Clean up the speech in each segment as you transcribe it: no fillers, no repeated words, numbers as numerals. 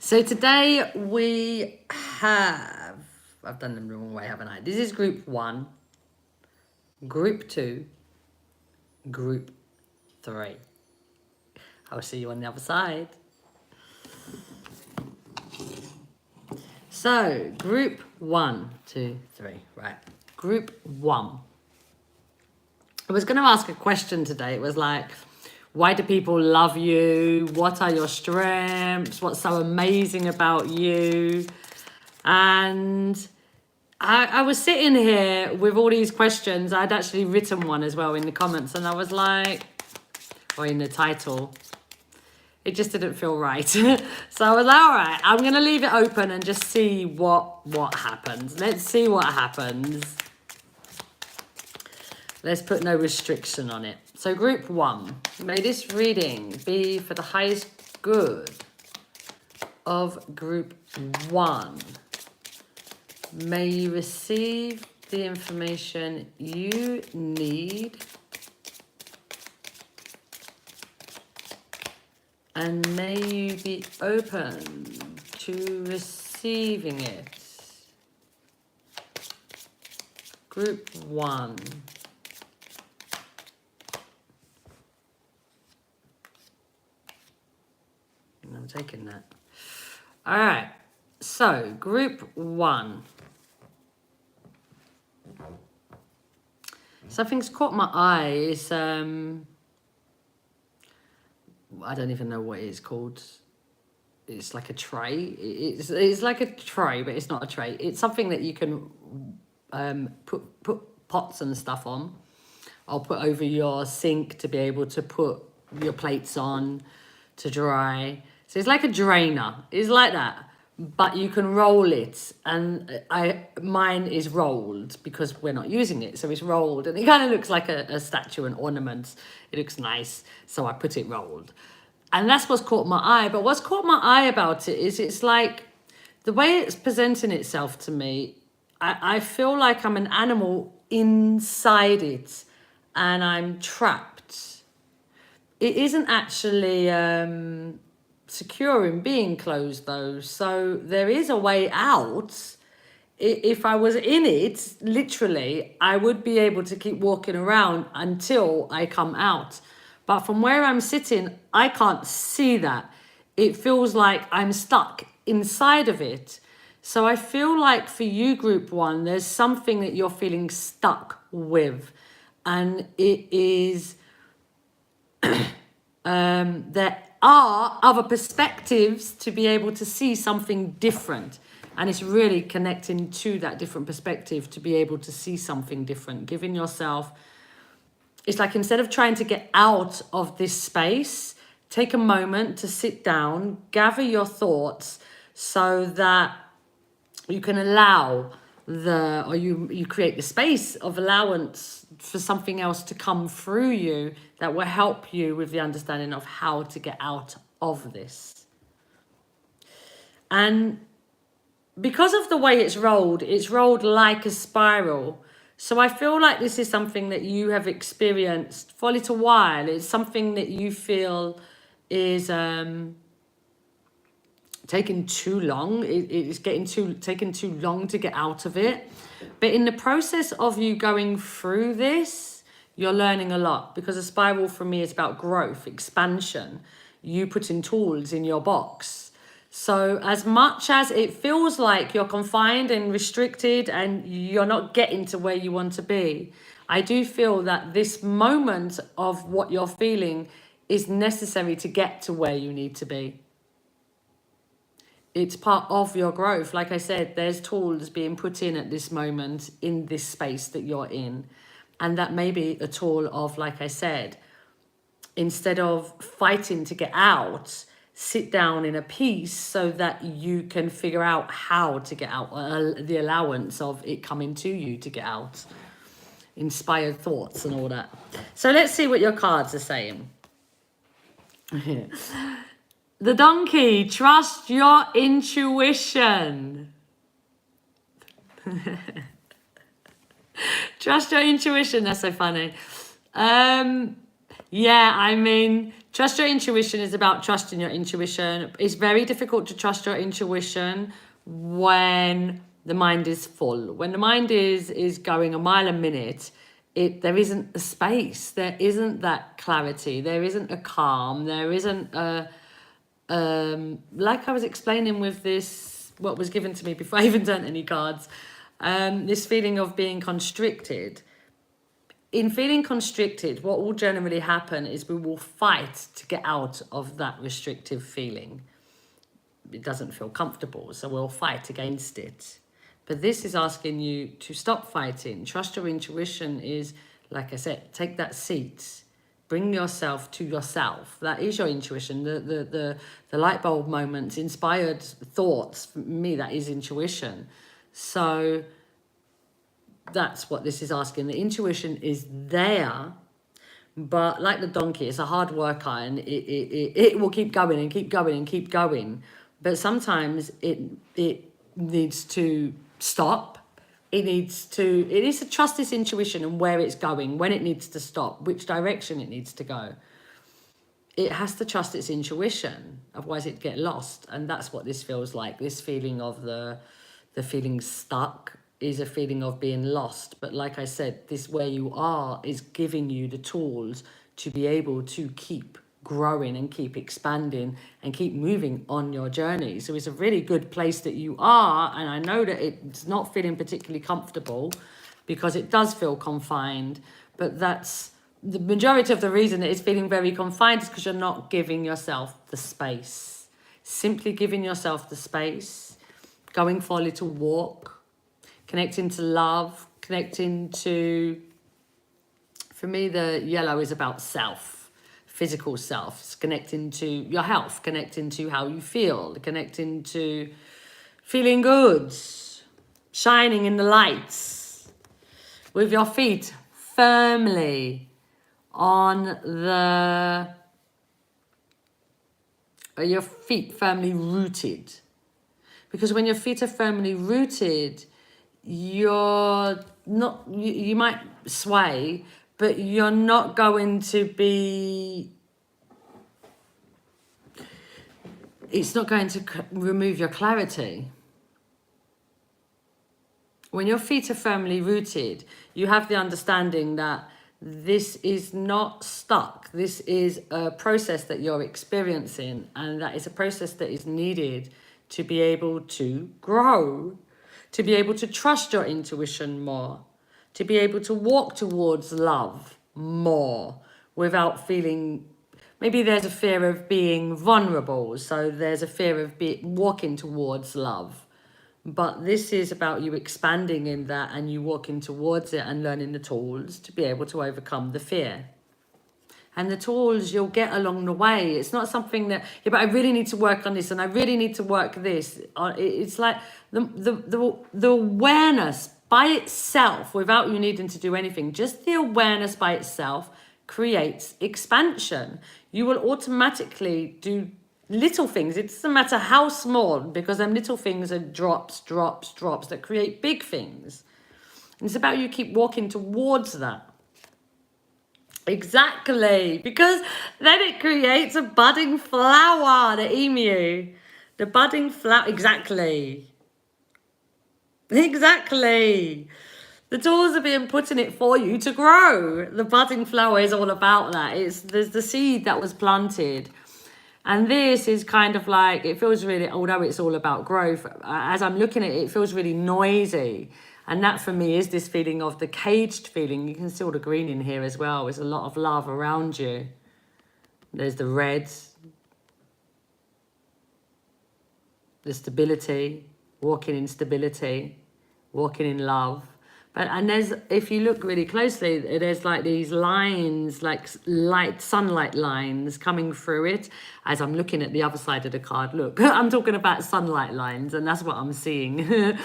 So today we have, I've done them the wrong way, haven't I? This is group 1, group 2, group 3. I'll see you on the other side. So group 1, 2, 3, right. Group 1. I was going to ask a question today. It was like, why do people love you? What are your strengths? What's so amazing about you? And I was sitting here with all these questions. I'd actually written one as well in the comments, and I was like, or in the title, it just didn't feel right. So I was like, all right, I'm going to leave it open and just see what happens. Let's see what happens. Let's put no restriction on it. So group 1, may this reading be for the highest good of group 1. May you receive the information you need and may you be open to receiving it. Group 1. I'm taking that. All right. So, group 1. Something's caught my eye. It's, I don't even know what it's called. It's like a tray. It's like a tray, but it's not a tray. It's something that you can put pots and stuff on. I'll put over your sink to be able to put your plates on to dry. So it's like a drainer. It's like that, but you can roll it. And mine is rolled because we're not using it. So it's rolled and it kind of looks like a statue, an ornament. It looks nice. So I put it rolled. And that's what's caught my eye. But what's caught my eye about it is it's like the way it's presenting itself to me, I feel like I'm an animal inside it and I'm trapped. It isn't actually secure in being closed though. So there is a way out. If I was in it, literally, I would be able to keep walking around until I come out. But from where I'm sitting, I can't see that. It feels like I'm stuck inside of it. So I feel like for you, group 1, there's something that you're feeling stuck with. And it is, there are other perspectives to be able to see something different. And it's really connecting to that different perspective to be able to see something different. Giving yourself, it's like instead of trying to get out of this space, take a moment to sit down, gather your thoughts so that you can allow you create the space of allowance for something else to come through you that will help you with the understanding of how to get out of this. And because of the way it's rolled like a spiral. So I feel like this is something that you have experienced for a little while. It's something that you feel is taking too long. It's taking too long to get out of it. But in the process of you going through this, you're learning a lot, because a spiral for me is about growth, expansion, you putting tools in your box. So as much as it feels like you're confined and restricted and you're not getting to where you want to be, I do feel that this moment of what you're feeling is necessary to get to where you need to be. It's part of your growth. Like I said, there's tools being put in at this moment in this space that you're in. And that may be a tool of, like I said, instead of fighting to get out, sit down in a peace so that you can figure out how to get out, the allowance of it coming to you to get out. Inspired thoughts and all that. So let's see what your cards are saying. The donkey, trust your intuition. Trust your intuition, that's so funny. Yeah, I mean, Trust your intuition is about trusting your intuition. It's very difficult to trust your intuition when the mind is full. When the mind is going a mile a minute, there isn't a space. There isn't that clarity. There isn't a calm. There isn't a like I was explaining with this, what was given to me before I even turned any cards, this feeling of being constricted. In feeling constricted, what will generally happen is we will fight to get out of that restrictive feeling. It doesn't feel comfortable, so we'll fight against it. But this is asking you to stop fighting. Trust your intuition is, like I said, take that seat. Bring yourself to yourself. That is your intuition. The light bulb moments, inspired thoughts, for me, that is intuition. So that's what this is asking. The intuition is there, but like the donkey, it's a hard worker, and it will keep going and keep going and keep going. But sometimes it needs to stop. It needs to trust this intuition and where it's going, when it needs to stop, which direction it needs to go. It has to trust its intuition, otherwise it'd get lost. And that's what this feels like. This feeling of the feeling stuck is a feeling of being lost. But like I said, this where you are is giving you the tools to be able to keep growing and keep expanding and keep moving on your journey. So it's a really good place that you are. And I know that it's not feeling particularly comfortable because it does feel confined, but that's the majority of the reason that it's feeling very confined is because you're not giving yourself the space. Simply giving yourself the space, going for a little walk, connecting to love, connecting to, for me, the yellow is about self, physical self. It's connecting to your health, connecting to how you feel, connecting to feeling good, shining in the lights, with your feet firmly on your feet firmly rooted. Because when your feet are firmly rooted, you're not, you might sway, but you're not going to be, it's not going to remove your clarity. When your feet are firmly rooted, you have the understanding that this is not stuck. This is a process that you're experiencing, and that is a process that is needed to be able to grow, to be able to trust your intuition more, to be able to walk towards love more without feeling, maybe there's a fear of being vulnerable, so there's a fear of walking towards love. But this is about you expanding in that and you walking towards it and learning the tools to be able to overcome the fear. And the tools you'll get along the way. It's not something that, yeah, but I really need to work on this and I really need to work this. It's like the awareness by itself, without you needing to do anything, just the awareness by itself creates expansion. You will automatically do little things. It doesn't matter how small, because them little things are drops that create big things. And it's about you keep walking towards that. Exactly, because then it creates a budding flower, the emu. The budding flower, exactly. The tools are being put in it for you to grow. The budding flower is all about that. There's the seed that was planted. And this is kind of like, it feels really, although it's all about growth, as I'm looking at it, it feels really noisy. And that for me is this feeling of the caged feeling. You can see all the green in here as well. There's a lot of love around you. There's the red, the stability, walking in stability, walking in love. And there's, if you look really closely, there's like these lines, like light, sunlight lines coming through it. As I'm looking at the other side of the card, look, I'm talking about sunlight lines, and that's what I'm seeing.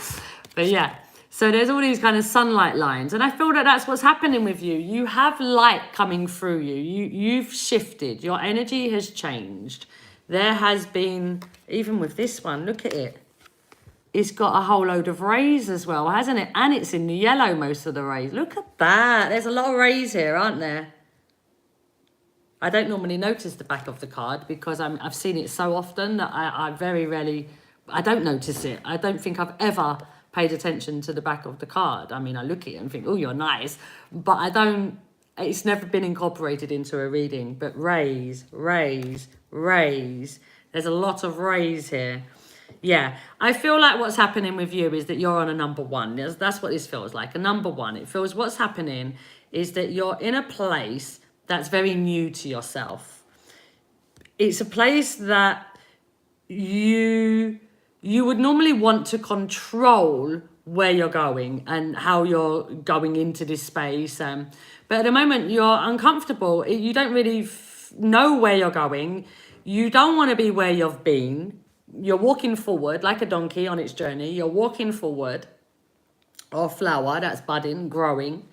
But yeah, so there's all these kind of sunlight lines, and I feel that that's what's happening with you. You have light coming through you. You've shifted. Your energy has changed. There has been, even with this one, look at it. It's got a whole load of rays as well, hasn't it? And it's in the yellow, most of the rays. Look at that. There's a lot of rays here, aren't there? I don't normally notice the back of the card because I've seen it so often that I very rarely, I don't notice it. I don't think I've ever paid attention to the back of the card. I mean, I look at it and think, oh, you're nice, but I don't, it's never been incorporated into a reading. But raise, raise, raise. There's a lot of raise here. Yeah, I feel like what's happening with you is that you're on a number one. That's what this feels like, a number one. It feels what's happening is that you're in a place that's very new to yourself. It's a place that you would normally want to control where you're going and how you're going into this space. But at the moment, you're uncomfortable. You don't really know where you're going. You don't want to be where you've been. You're walking forward like a donkey on its journey. You're walking forward, or a flower that's budding, growing.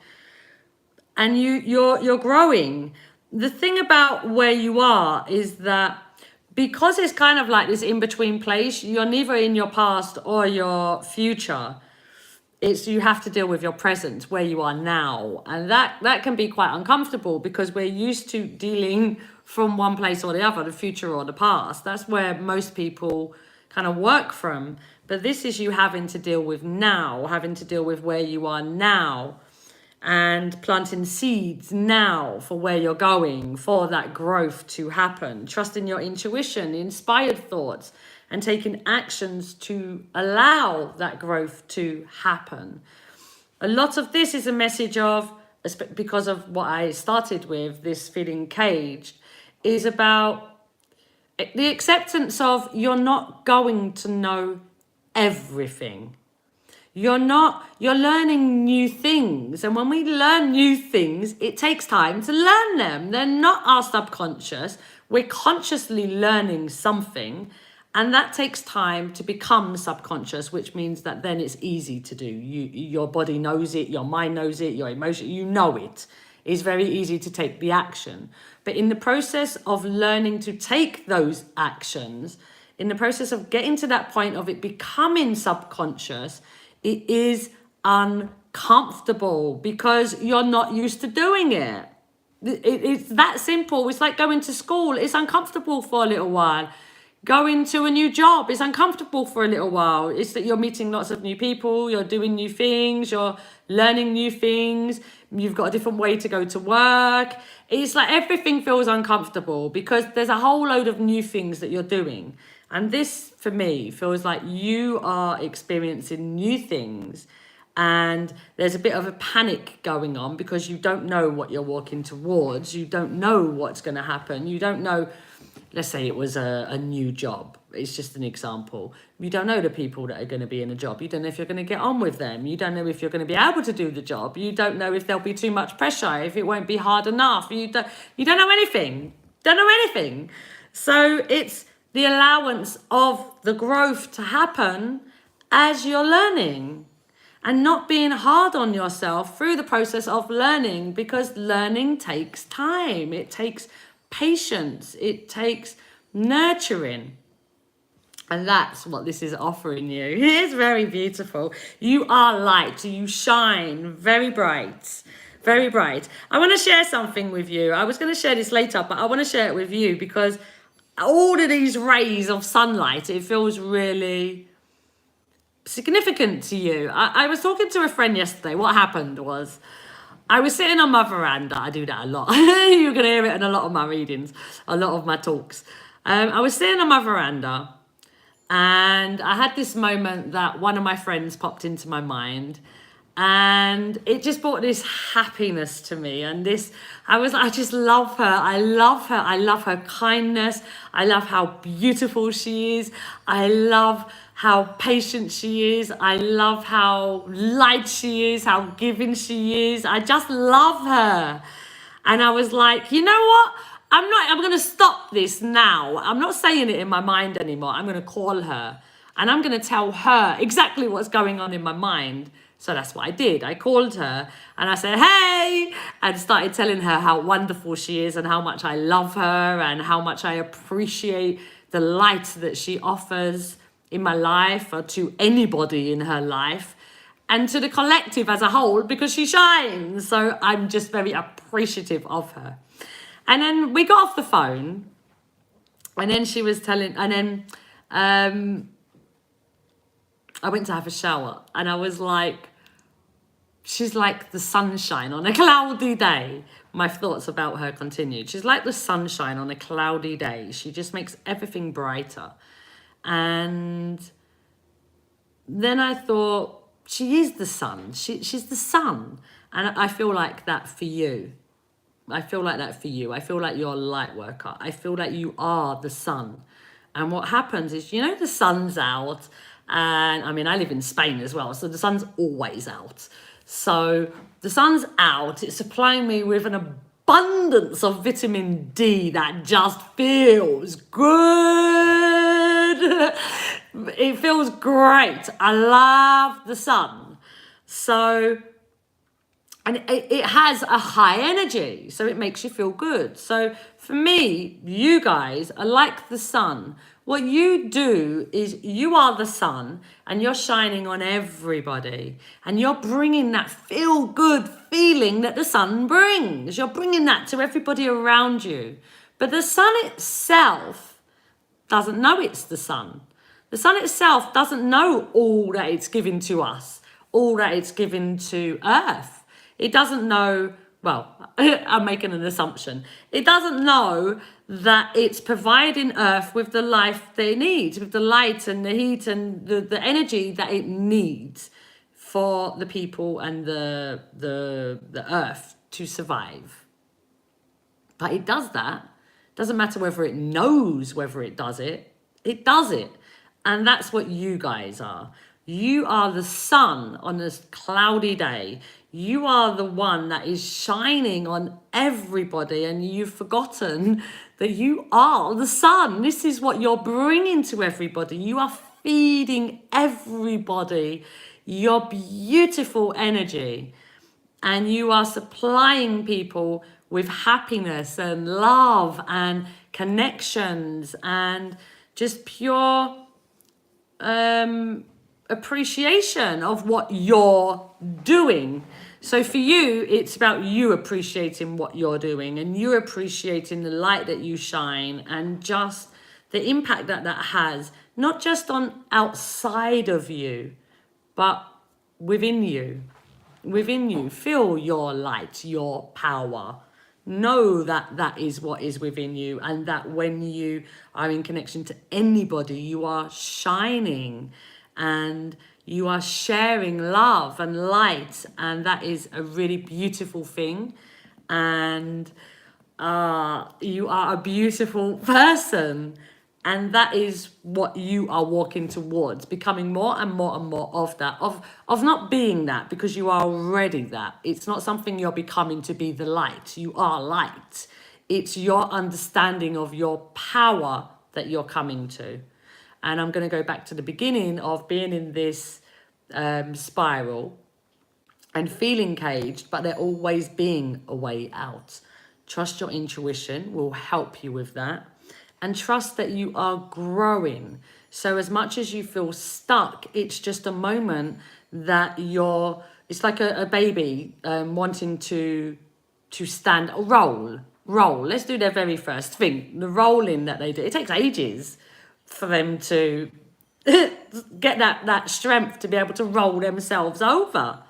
And you're growing. The thing about where you are is that because it's kind of like this in-between place, you're neither in your past or your future. It's you have to deal with your present, where you are now. And that can be quite uncomfortable because we're used to dealing from one place or the other, the future or the past. That's where most people kind of work from. But this is you having to deal with now, having to deal with where you are now, and planting seeds now for where you're going, for that growth to happen. Trusting your intuition, inspired thoughts, and taking actions to allow that growth to happen. A lot of this is a message of, because of what I started with, this feeling caged, is about the acceptance of you're not going to know everything. You're learning new things. And when we learn new things, it takes time to learn them. They're not our subconscious. We're consciously learning something. And that takes time to become subconscious, which means that then it's easy to do. Your body knows it, your mind knows it, your emotion, you know it. It's very easy to take the action. But in the process of learning to take those actions, in the process of getting to that point of it becoming subconscious, it is uncomfortable because you're not used to doing it. It's that simple. It's like going to school. It's uncomfortable for a little while. Going to a new job is uncomfortable for a little while. It's that you're meeting lots of new people, you're doing new things, you're learning new things, you've got a different way to go to work. It's like everything feels uncomfortable because there's a whole load of new things that you're doing. And this, for me, feels like you are experiencing new things and there's a bit of a panic going on because you don't know what you're walking towards. You don't know what's going to happen. You don't know. Let's say it was a new job. It's just an example. You don't know the people that are going to be in a job. You don't know if you're going to get on with them. You don't know if you're going to be able to do the job. You don't know if there'll be too much pressure, if it won't be hard enough. You don't know anything. Don't know anything. So it's the allowance of the growth to happen as you're learning and not being hard on yourself through the process of learning, because learning takes time. It takes patience, it takes nurturing, and that's what this is offering you. It is very beautiful. You are light, you shine very bright, very bright. I want to share something with you. I was going to share this later, but I want to share it with you because all of these rays of sunlight, it feels really significant to you. I was talking to a friend yesterday. What happened was I was sitting on my veranda. I do that a lot. You're going to hear it in a lot of my readings, a lot of my talks. I was sitting on my veranda and I had this moment that one of my friends popped into my mind and it just brought this happiness to me. And I just love her. I love her. I love her kindness. I love how beautiful she is. I love how patient she is. I love how light she is, how giving she is. I just love her. And I was like, you know what? I'm going to stop this now. I'm not saying it in my mind anymore. I'm going to call her and I'm going to tell her exactly what's going on in my mind. So that's what I did. I called her and I said, hey, and started telling her how wonderful she is and how much I love her and how much I appreciate the light that she offers in my life or to anybody in her life and to the collective as a whole because she shines. So I'm just very appreciative of her. And then we got off the phone, and then she was telling, and then I went to have a shower, and I was like, she's like the sunshine on a cloudy day. My thoughts about her continued. She's like the sunshine on a cloudy day. She just makes everything brighter. And then I thought, she is the sun. She's the sun. And I feel like that for you. I feel like that for you. I feel like you're a light worker. I feel like you are the sun. And what happens is, you know, the sun's out. And I mean, I live in Spain as well, so the sun's always out. So the sun's out. It's supplying me with an abundance of vitamin D that just feels good. It feels great. I love the sun. So... and it has a high energy, so it makes you feel good. So for me, you guys are like the sun. What you do is you are the sun and you're shining on everybody. And you're bringing that feel-good feeling that the sun brings. You're bringing that to everybody around you. But the sun itself doesn't know it's the sun. The sun itself doesn't know all that it's given to us, all that it's given to Earth. It doesn't know, well, I'm making an assumption. It doesn't know that it's providing Earth with the life that it needs, with the light and the heat and the energy that it needs for the people and the Earth to survive. But it does that. Doesn't matter whether it knows whether it does it. It does it. And that's what you guys are. You are the sun on this cloudy day. You are the one that is shining on everybody, and you've forgotten that you are the sun. This is what you're bringing to everybody. You are feeding everybody your beautiful energy, and you are supplying people with happiness and love and connections and just pure appreciation of what you're doing. So for you, it's about you appreciating what you're doing, and you appreciating the light that you shine and just the impact that that has, not just on outside of you, but within you. Within you, feel your light, your power. Know that that is what is within you, and that when you are in connection to anybody, you are shining and you are sharing love and light, and that is a really beautiful thing. And you are a beautiful person, and that is what you are walking towards, becoming more and more and more of that, of not being that, because you are already that. It's not something you're becoming to be the light. You are light. It's your understanding of your power that you're coming to. And I'm going to go back to the beginning of being in this spiral and feeling caged, but there always being a way out. Trust your intuition will help you with that. And trust that you are growing. So as much as you feel stuck, it's just a moment that it's like a baby wanting to stand, roll. Let's do their very first thing, the rolling that they do. It takes ages for them to get that strength to be able to roll themselves over.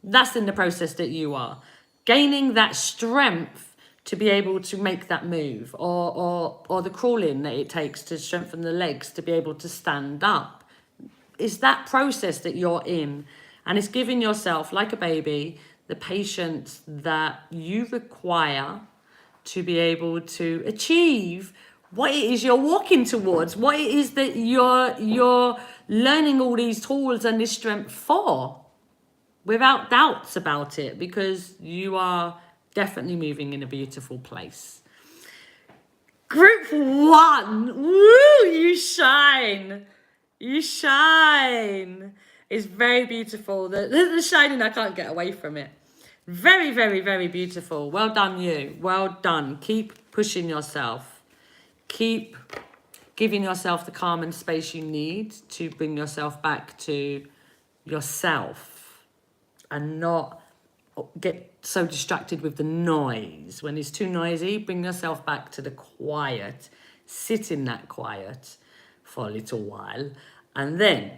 That's in the process that you are. Gaining that strength to be able to make that move, or the crawling that it takes to strengthen the legs to be able to stand up. It's that process that you're in. And it's giving yourself, like a baby, the patience that you require to be able to achieve what it is you're walking towards, what it is that you're learning all these tools and this strength for, without doubts about it, because you are definitely moving in a beautiful place. Group 1, woo, you shine. You shine. It's very beautiful. The shining, I can't get away from it. Very, very, very beautiful. Well done, you. Well done. Keep pushing yourself. Keep giving yourself the calm and space you need to bring yourself back to yourself and not get so distracted with the noise. When it's too noisy, bring yourself back to the quiet. Sit in that quiet for a little while, and then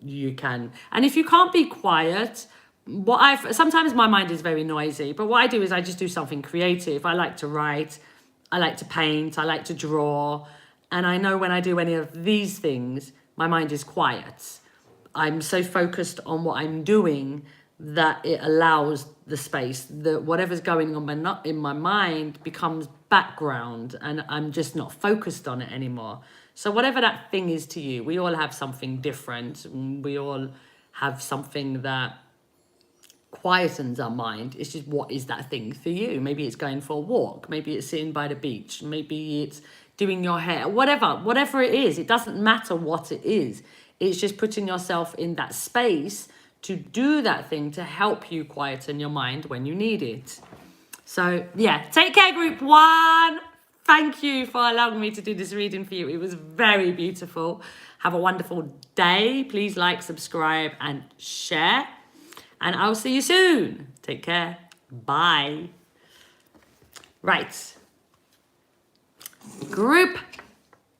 you can. And if you can't be quiet, sometimes my mind is very noisy, but what I do is I just do something creative. I like to write, I like to paint, I like to draw, and I know when I do any of these things, my mind is quiet. I'm so focused on what I'm doing that it allows the space that whatever's going on in my mind becomes background, and I'm just not focused on it anymore. So whatever that thing is to you, we all have something different. We all have something that quietens our mind. It's just, what is that thing for you? Maybe it's going for a walk. Maybe it's sitting by the beach. Maybe it's doing your hair. Whatever it is, it doesn't matter what it is. It's just putting yourself in that space to do that thing to help you quieten your mind when you need it. So yeah, take care, group 1. Thank you for allowing me to do this reading for you. It was very beautiful. Have a wonderful day. Please like, subscribe, and share. And I'll see you soon. Take care. Bye. Right. Group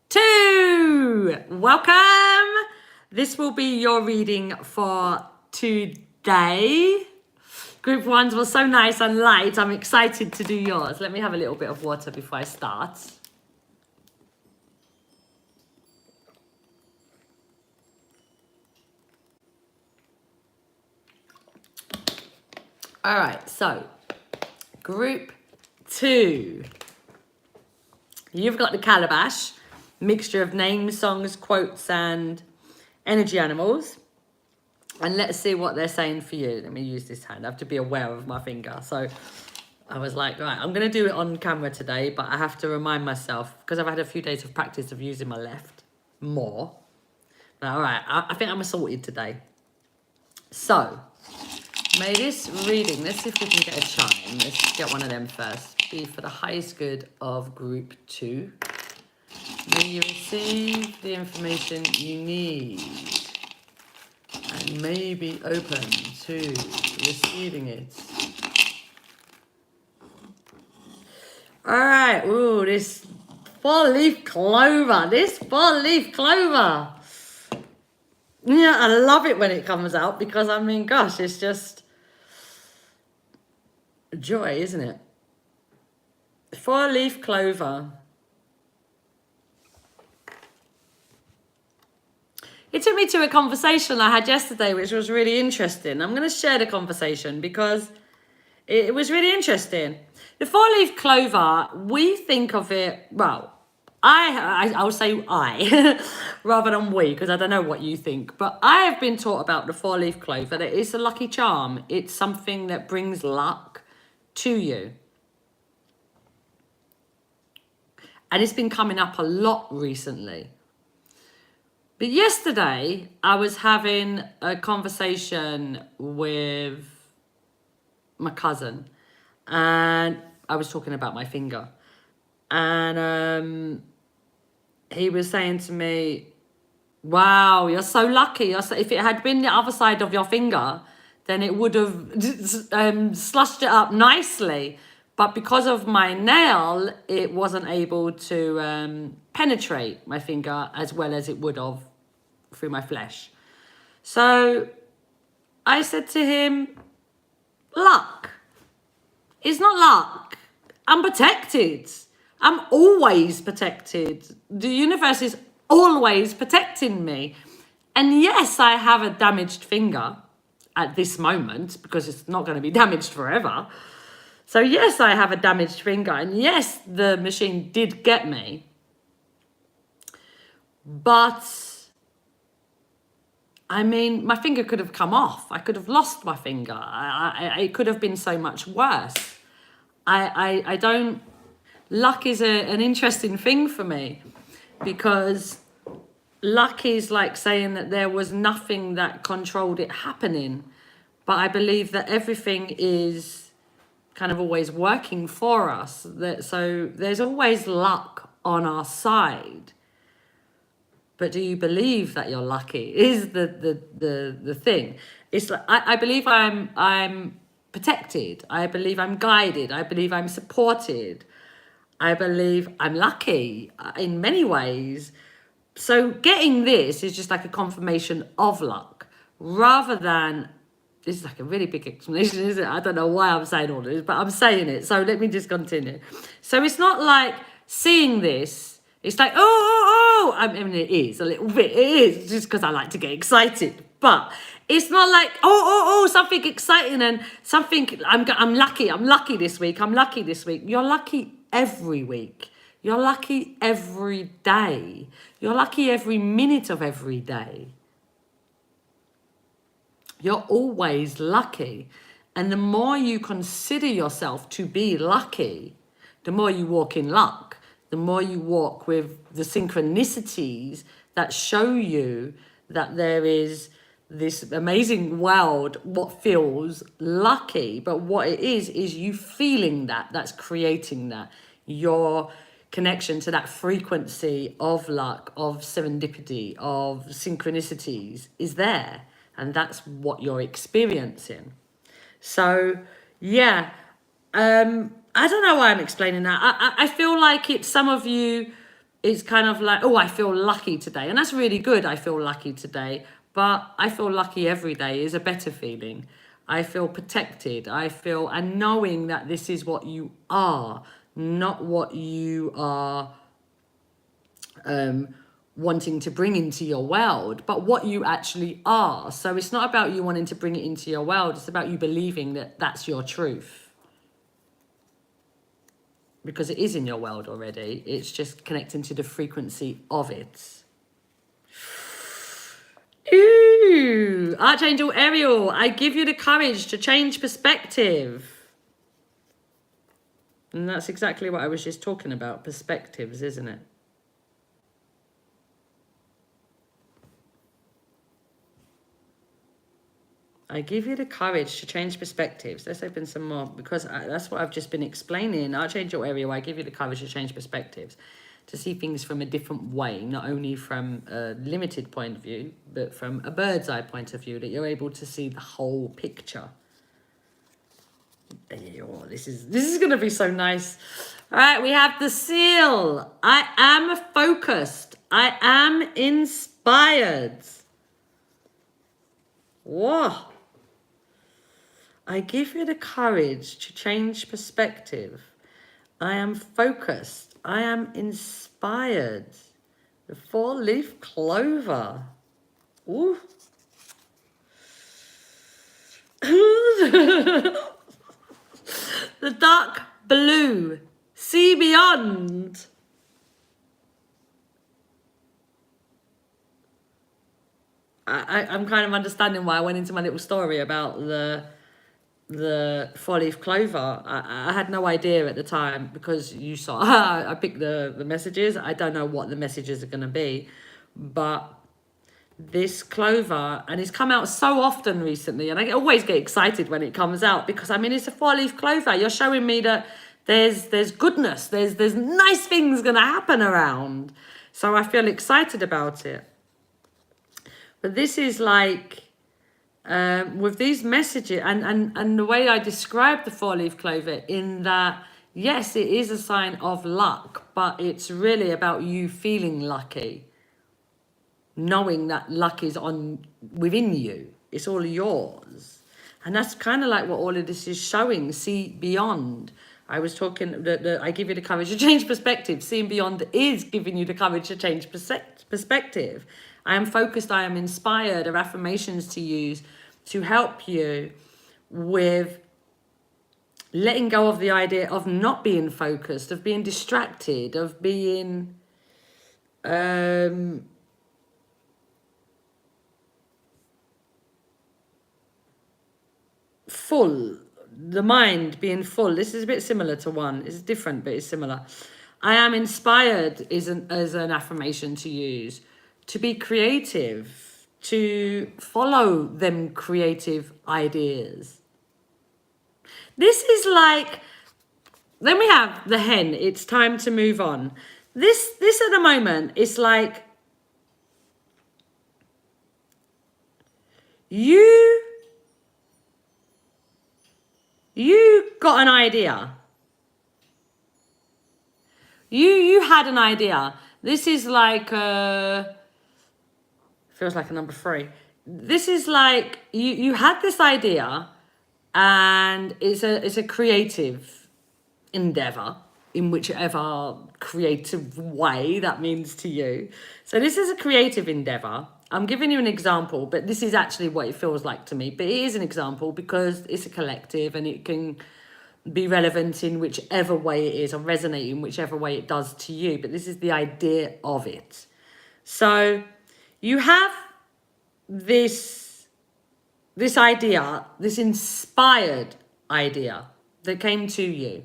2. Welcome. This will be your reading for today. Group 1s were so nice and light. I'm excited to do yours. Let me have a little bit of water before I start. All right, so group 2. You've got the calabash, mixture of names, songs, quotes, and energy animals. And let's see what they're saying for you. Let me use this hand. I have to be aware of my finger. So I was like, right, I'm going to do it on camera today, but I have to remind myself, because I've had a few days of practice of using my left more. All right, I think I'm assorted today. So, may this reading, let's see if we can get a chime. Let's get one of them first. Be for the highest good of group 2. May you receive the information you need, and may be open to receiving it. All right, ooh, this 4-leaf clover. Yeah, I love it when it comes out because, I mean, gosh, it's just joy, isn't it? 4-leaf clover. It took me to a conversation I had yesterday, which was really interesting. I'm going to share the conversation because it was really interesting. The 4-leaf clover, we think of it, well, I'll say I, rather than we, because I don't know what you think. But I have been taught about the 4-leaf clover that it's a lucky charm. It's something that brings luck to you. And it's been coming up a lot recently. But yesterday, I was having a conversation with my cousin, and I was talking about my finger. And he was saying to me, wow, you're so lucky. If it had been the other side of your finger, then it would have slushed it up nicely. But because of my nail, it wasn't able to penetrate my finger as well as it would have through my flesh. So I said to him, luck. It's not luck. I'm protected. I'm always protected. The universe is always protecting me. And yes, I have a damaged finger at this moment because it's not going to be damaged forever. So yes, I have a damaged finger. And yes, the machine did get me. But I mean, my finger could have come off. I could have lost my finger. It could have been so much worse. I don't... Luck is an interesting thing for me because luck is like saying that there was nothing that controlled it happening. But I believe that everything is kind of always working for us. So there's always luck on our side. But do you believe that you're lucky is the thing. It's like I believe I'm protected. I believe I'm guided. I believe I'm supported. I believe I'm lucky in many ways. So getting this is just like a confirmation of luck rather than, this is like a really big explanation, isn't it? I don't know why I'm saying all this, but I'm saying it. So let me just continue. So it's not like seeing this, it's like, I mean, it is a little bit, it is just because I like to get excited. But it's not like, something exciting and something, I'm lucky this week, I'm lucky this week. You're lucky every week. You're lucky every day. You're lucky every minute of every day. You're always lucky. And the more you consider yourself to be lucky, the more you walk in luck, the more you walk with the synchronicities that show you that there is this amazing world, what feels lucky. But what it is you feeling that, that's creating that. Your connection to that frequency of luck, of serendipity, of synchronicities is there. And that's what you're experiencing. So, yeah, I don't know why I'm explaining that. I feel like it's some of you, it's kind of like, I feel lucky today. And that's really good. I feel lucky today. But I feel lucky every day is a better feeling. I feel protected. And knowing that this is what you are, not what you are wanting to bring into your world, but what you actually are. So it's not about you wanting to bring it into your world. It's about you believing that that's your truth. Because it is in your world already. It's just connecting to the frequency of it. Ooh, Archangel Ariel, I give you the courage to change perspective. And that's exactly what I was just talking about, perspectives, isn't it? I give you the courage to change perspectives. Let's open some more, because that's what I've just been explaining. Archangel Ariel, I give you the courage to change perspectives, to see things from a different way, not only from a limited point of view, but from a bird's eye point of view, that you're able to see the whole picture. Oh, this is going to be so nice. All right, we have the seal. I am focused. I am inspired. Whoa. I give you the courage to change perspective. I am focused. I am inspired. The 4-leaf clover. Ooh. The dark blue. See beyond. I'm kind of understanding why I went into my little story about the 4-leaf clover. I had no idea at the time, because you saw I picked the messages. I don't know what the messages are going to be, but this clover, and it's come out so often recently, and I always get excited when it comes out, because I mean, it's a 4-leaf clover. You're showing me that there's goodness, there's nice things going to happen around, so I feel excited about it. But this is like, with these messages and the way I describe the 4-leaf clover, in that, yes, it is a sign of luck, but it's really about you feeling lucky, knowing that luck is within you. It's all yours. And that's kind of like what all of this is showing. See beyond. I was talking, I give you the courage to change perspective. Seeing beyond is giving you the courage to change perspective. I am focused, I am inspired, are affirmations to use to help you with letting go of the idea of not being focused, of being distracted, of being full, the mind being full. This is a bit similar to one. It's different, but it's similar. I am inspired is an affirmation to use, to be creative, to follow them creative ideas. This is like, then we have the hen. It's time to move on. This at the moment, it's like you You got an idea. You had an idea. This is like feels like a number 3. This is like you had this idea, and it's a creative endeavor in whichever creative way that means to you. So this is a creative endeavor. I'm giving you an example, but this is actually what it feels like to me. But it is an example because it's a collective and it can be relevant in whichever way it is, or resonate in whichever way it does to you. But this is the idea of it. So you have this idea, this inspired idea that came to you.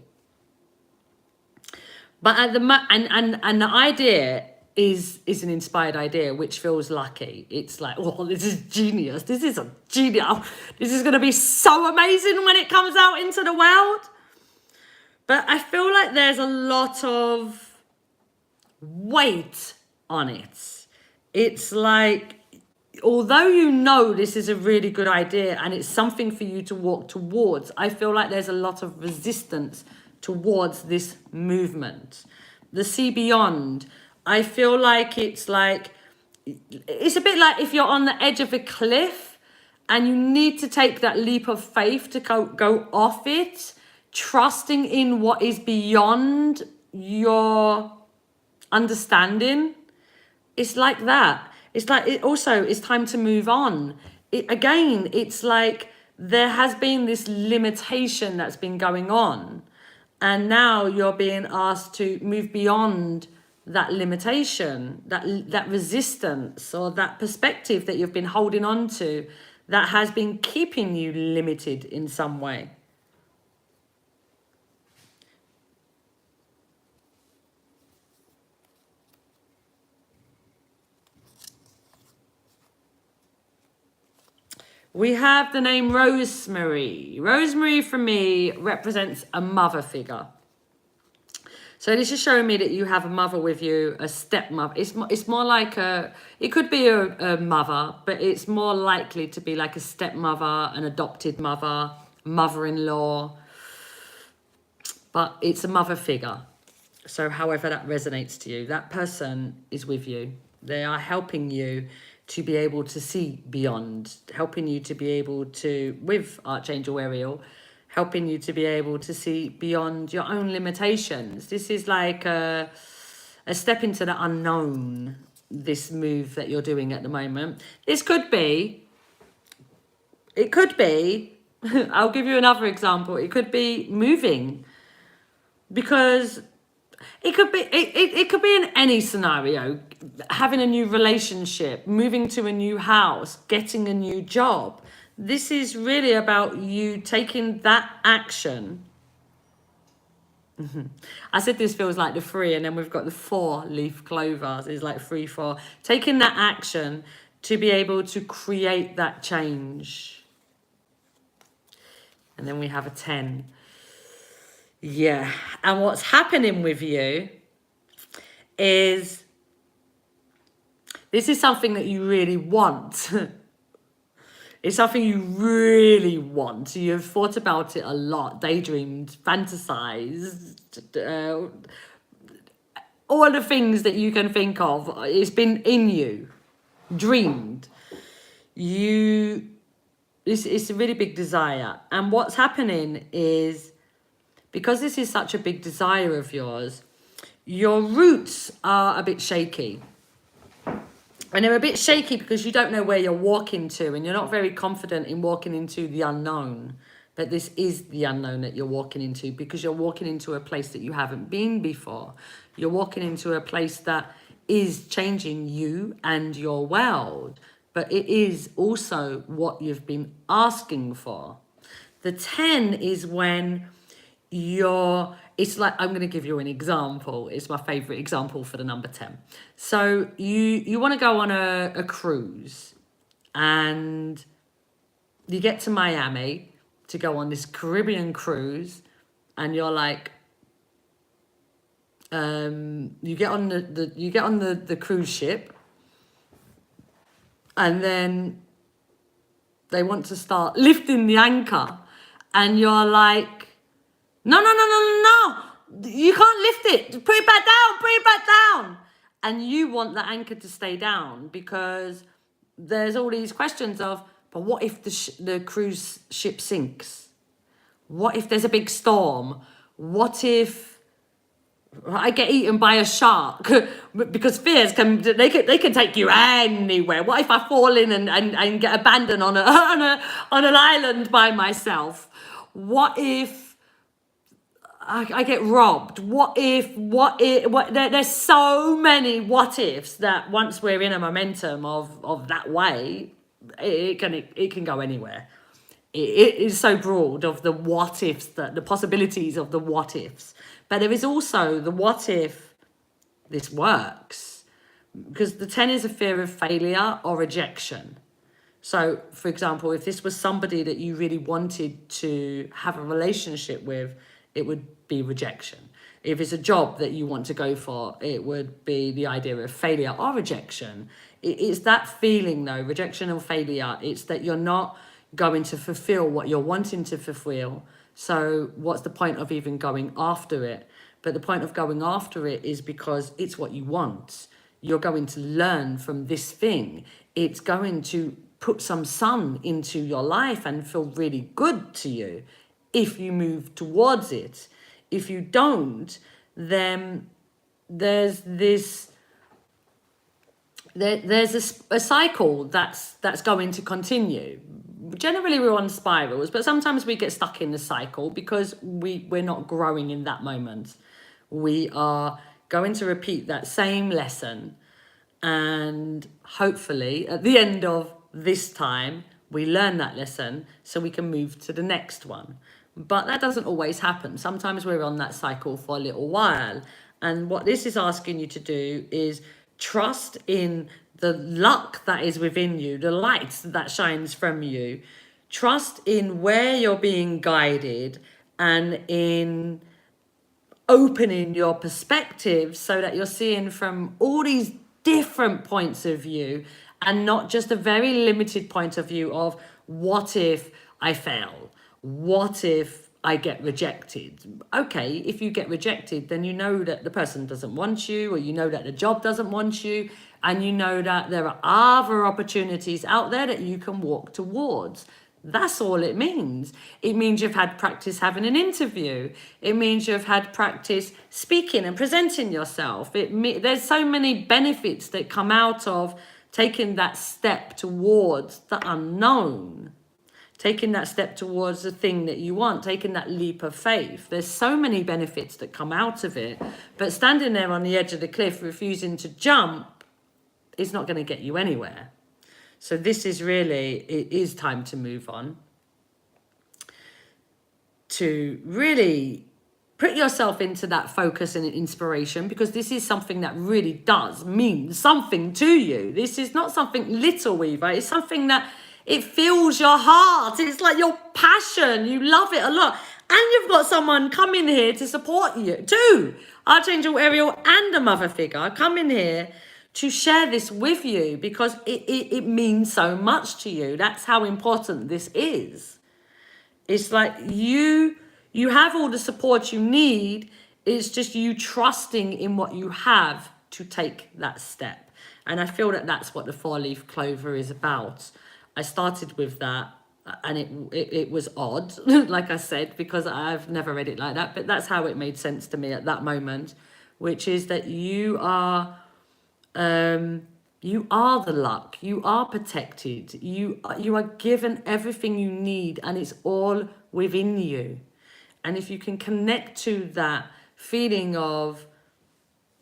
But at the and the idea is an inspired idea, which feels lucky. It's like, oh, this is genius. This is a genius. This is going to be so amazing when it comes out into the world. But I feel like there's a lot of weight on it. It's like, although you know this is a really good idea and it's something for you to walk towards, I feel like there's a lot of resistance towards this movement. The see beyond, I feel like it's a bit like if you're on the edge of a cliff and you need to take that leap of faith to go off it, trusting in what is beyond your understanding. It's like that. It's like it's time to move on. It's like there has been this limitation that's been going on. And now you're being asked to move beyond that limitation, that resistance, or that perspective that you've been holding on to that has been keeping you limited in some way. We have the name Rosemary. Rosemary for me represents a mother figure. So this is showing me that you have a mother with you, a stepmother. It's more like it could be a mother, but it's more likely to be like a stepmother, an adopted mother, mother-in-law. But it's a mother figure. So however that resonates to you, that person is with you. They are helping you to be able to see beyond, helping you to be able to, with Archangel Ariel, helping you to be able to see beyond your own limitations. This is like a step into the unknown, this move that you're doing at the moment. It could be, I'll give you another example. It could be moving, because it could be in any scenario. Having a new relationship, moving to a new house, getting a new job. This is really about you taking that action. I said this feels like the 3, and then we've got the 4-leaf clover. So it's like 3, 4. Taking that action to be able to create that change. And then we have a 10. Yeah, and what's happening with you is this is something that you really want. It's something you really want. You've thought about it a lot, daydreamed, fantasized, all the things that you can think of. It's been in you, dreamed. It's a really big desire. And what's happening is, because this is such a big desire of yours, your roots are a bit shaky. And they're a bit shaky because you don't know where you're walking to, and you're not very confident in walking into the unknown. But this is the unknown that you're walking into, because you're walking into a place that you haven't been before. You're walking into a place that is changing you and your world. But it is also what you've been asking for. The 10 is when it's like, I'm going to give you an example. It's my favorite example for the number 10. So you want to go on a cruise, and you get to Miami to go on this Caribbean cruise, and you're like, you get on the cruise ship, and then they want to start lifting the anchor. and you're like, no, no, no, no, no, no, you can't lift it. Put it back down, put it back down. And you want the anchor to stay down because there's all these questions of, but what if the cruise ship sinks? What if there's a big storm? What if I get eaten by a shark? Because fears can take you anywhere. What if I fall in and get abandoned on an island by myself? What if I get robbed? There's so many what ifs that once we're in a momentum of that way, it can go anywhere. It is so broad of the what ifs, the possibilities of the what ifs. But there is also the what if this works, because the 10 is a fear of failure or rejection. So, for example, if this was somebody that you really wanted to have a relationship with, it would be rejection. If it's a job that you want to go for, it would be the idea of failure or rejection. It's that feeling, though, rejection or failure. It's that you're not going to fulfill what you're wanting to fulfill. So what's the point of even going after it? But the point of going after it is because it's what you want. You're going to learn from this thing. It's going to put some sun into your life and feel really good to you if you move towards it. If you don't, then there's a cycle that's going to continue. Generally, we're on spirals, but sometimes we get stuck in the cycle because we're not growing in that moment. We are going to repeat that same lesson, and hopefully at the end of this time, we learn that lesson so we can move to the next one. But that doesn't always happen. Sometimes we're on that cycle for a little while. And what this is asking you to do is trust in the luck that is within you, the light that shines from you. Trust in where you're being guided and in opening your perspective so that you're seeing from all these different points of view and not just a very limited point of view of what if I fail? What if I get rejected? Okay, if you get rejected, then you know that the person doesn't want you, or you know that the job doesn't want you, and you know that there are other opportunities out there that you can walk towards. That's all it means. It means you've had practice having an interview. It means you've had practice speaking and presenting yourself. There's so many benefits that come out of taking that step towards the unknown. Taking that step towards the thing that you want, taking that leap of faith. There's so many benefits that come out of it, but standing there on the edge of the cliff, refusing to jump, is not going to get you anywhere. So this is really, it is time to move on. To really put yourself into that focus and inspiration, because this is something that really does mean something to you. This is not something little, Weaver. It's something that it fills your heart. It's like your passion. You love it a lot. And you've got someone coming here to support you too. Archangel Ariel and a mother figure come in here to share this with you because it means so much to you. That's how important this is. It's like you have all the support you need. It's just you trusting in what you have to take that step. And I feel that that's what the 4-leaf clover is about. I started with that and it was odd, like I said, because I've never read it like that. But that's how it made sense to me at that moment, which is that you are the luck. You are protected. You are given everything you need, and it's all within you. And if you can connect to that feeling of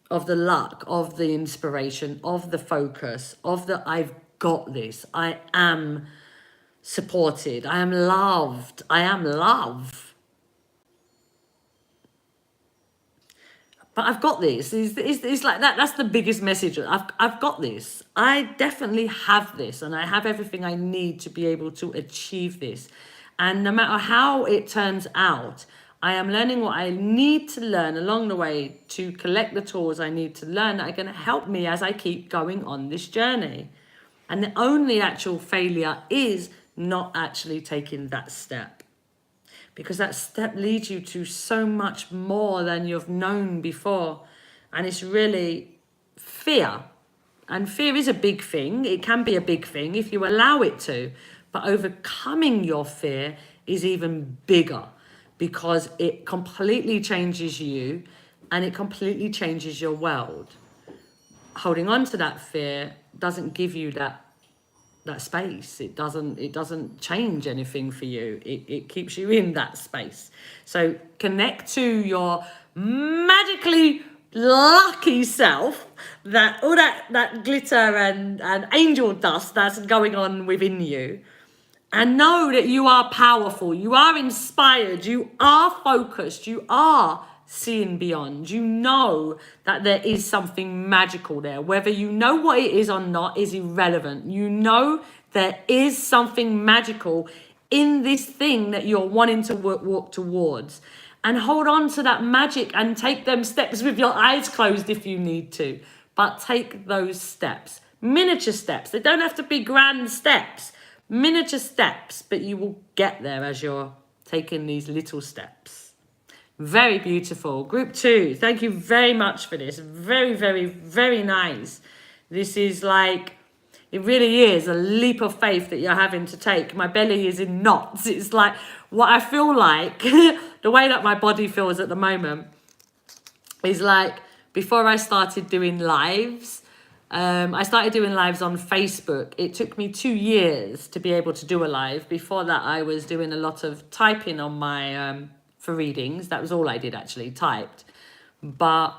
the luck, of the inspiration, of the focus, of the I've got this, I am supported, I am loved, I am love. But I've got this. It's like that. That's the biggest message. I've got this. I definitely have this, and I have everything I need to be able to achieve this. And no matter how it turns out, I am learning what I need to learn along the way to collect the tools I need to learn that are going to help me as I keep going on this journey. And the only actual failure is not actually taking that step. because that step leads you to so much more than you've known before. And it's really fear. And fear is a big thing. It can be a big thing if you allow it to. But overcoming your fear is even bigger, because it completely changes you and it completely changes your world. Holding on to that fear doesn't give you that space. It doesn't change anything for you. It keeps you in that space. So connect to your magically lucky self, that all that glitter and angel dust that's going on within you, and know that you are powerful, you are inspired, you are focused, you are seeing beyond. You know that there is something magical there. Whether you know what it is or not is irrelevant. You know there is something magical in this thing that you're wanting to walk towards. And hold on to that magic and take them steps with your eyes closed if you need to. But take those steps. Miniature steps. They don't have to be grand steps. Miniature steps, but you will get there as you're taking these little steps. Very beautiful. Group 2, thank you very much for this. Very, very, very nice. This is like, it really is a leap of faith that you're having to take. My belly is in knots. It's like what I feel like, the way that my body feels at the moment is like before I started doing lives. I started doing lives on Facebook. It took me 2 years to be able to do a live. Before that, I was doing a lot of typing on my, for readings. That was all I did, actually, typed. But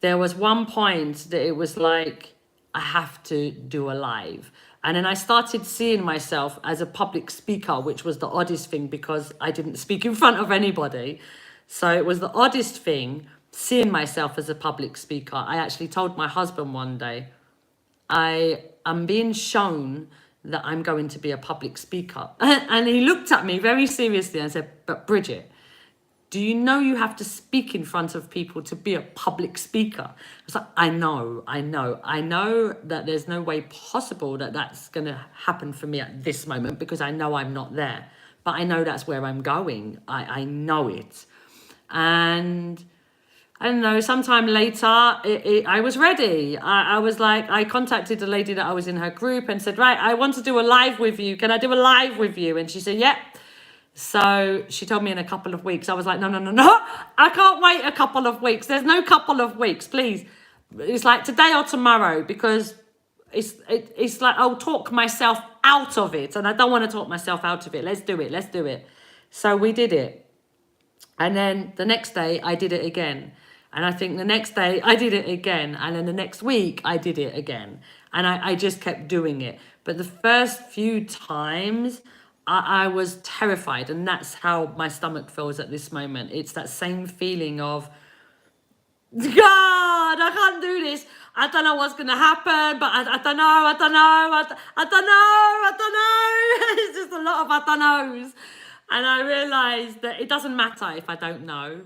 there was one point that it was like, I have to do a live. And then I started seeing myself as a public speaker, which was the oddest thing because I didn't speak in front of anybody. So it was the oddest thing, seeing myself as a public speaker. I actually told my husband one day, I am being shown that I'm going to be a public speaker. And he looked at me very seriously and said, but Bridgitte, do you know you have to speak in front of people to be a public speaker? I was like, I know that there's no way possible that that's going to happen for me at this moment because I know I'm not there. But I know that's where I'm going. I know it. And I don't know, sometime later, I was ready. I was like, I contacted the lady that I was in her group and said, right, I want to do a live with you. Can I do a live with you? And she said, yep. So she told me in a couple of weeks. I was like, no. I can't wait a couple of weeks. There's no couple of weeks, please. It's like today or tomorrow, because it's like I'll talk myself out of it. And I don't want to talk myself out of it. Let's do it. So we did it. And then the next day I did it again. And I think the next day I did it again. And then the next week I did it again. And I just kept doing it. But the first few times I was terrified. And that's how my stomach feels at this moment. It's that same feeling of, God, I can't do this. I don't know what's going to happen. But I don't know. It's just a lot of I don't knows. And I realised that it doesn't matter if I don't know.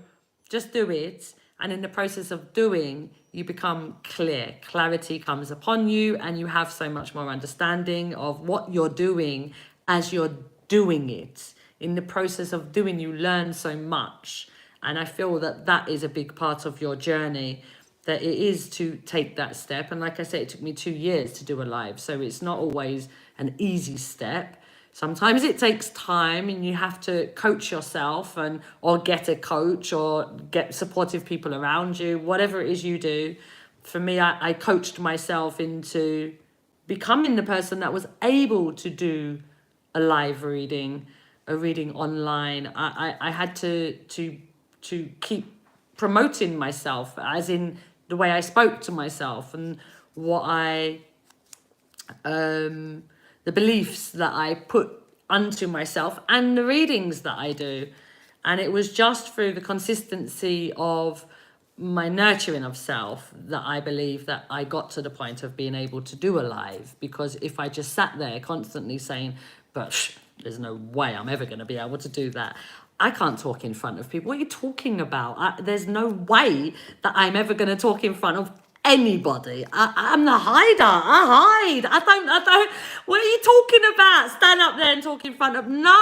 Just do it. And in the process of doing, you become clear. Clarity comes upon you and you have so much more understanding of what you're doing as you're doing it. In the process of doing, you learn so much. And I feel that that is a big part of your journey, that it is to take that step. And like I said, it took me 2 years to do a live. So it's not always an easy step. Sometimes it takes time and you have to coach yourself or get a coach or get supportive people around you, whatever it is you do. For me, I coached myself into becoming the person that was able to do a live reading, a reading online. I had to keep promoting myself, as in the way I spoke to myself and what the beliefs that I put unto myself and the readings that I do. And it was just through the consistency of my nurturing of self that I believe that I got to the point of being able to do a live. Because if I just sat there constantly saying, but there's no way I'm ever going to be able to do that. I can't talk in front of people. What are you talking about? There's no way that I'm ever going to talk in front of anybody. I'm the hider. I hide. I don't. What are you talking about? Stand up there and talk in front of. No,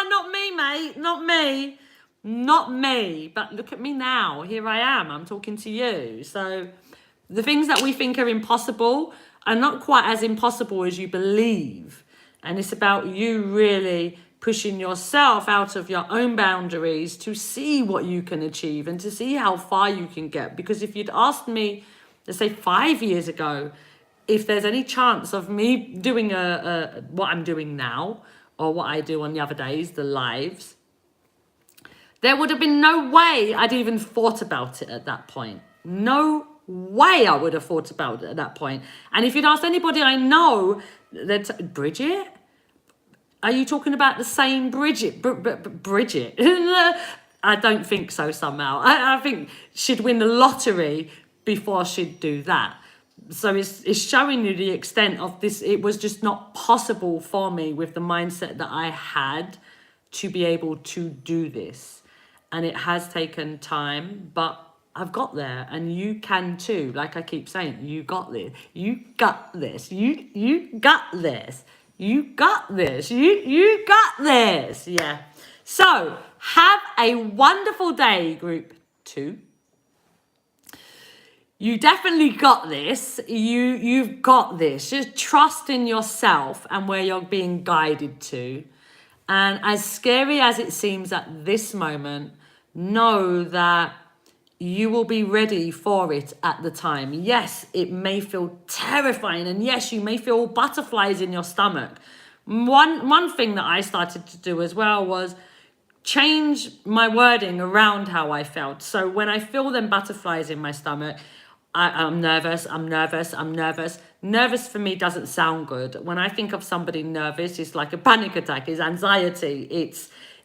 not me, mate. Not me. Not me. But look at me now. Here I am. I'm talking to you. So the things that we think are impossible are not quite as impossible as you believe. And it's about you really pushing yourself out of your own boundaries to see what you can achieve and to see how far you can get. Because if you'd asked me, let's say 5 years ago, if there's any chance of me doing what I'm doing now or what I do on the other days, the lives, there would have been no way I'd even thought about it at that point. No way I would have thought about it at that point. And if you'd asked anybody I know, Bridgitte? Are you talking about the same Bridgitte? Bridgitte? I don't think so somehow. I think she'd win the lottery before she'd do that. So it's showing you the extent of this. It was just not possible for me with the mindset that I had to be able to do this. And it has taken time, but I've got there, and you can too. Like I keep saying, you got this. You got this. You got this. You got this. You got this. Yeah. So have a wonderful day, group 2. You definitely got this. You've got this. Just trust in yourself and where you're being guided to. And as scary as it seems at this moment, know that you will be ready for it at the time. Yes, it may feel terrifying, and yes, you may feel butterflies in your stomach. One thing that I started to do as well was change my wording around how I felt. So when I feel them butterflies in my stomach, I'm nervous. Nervous for me doesn't sound good. When I think of somebody nervous, it's like a panic attack, it's anxiety,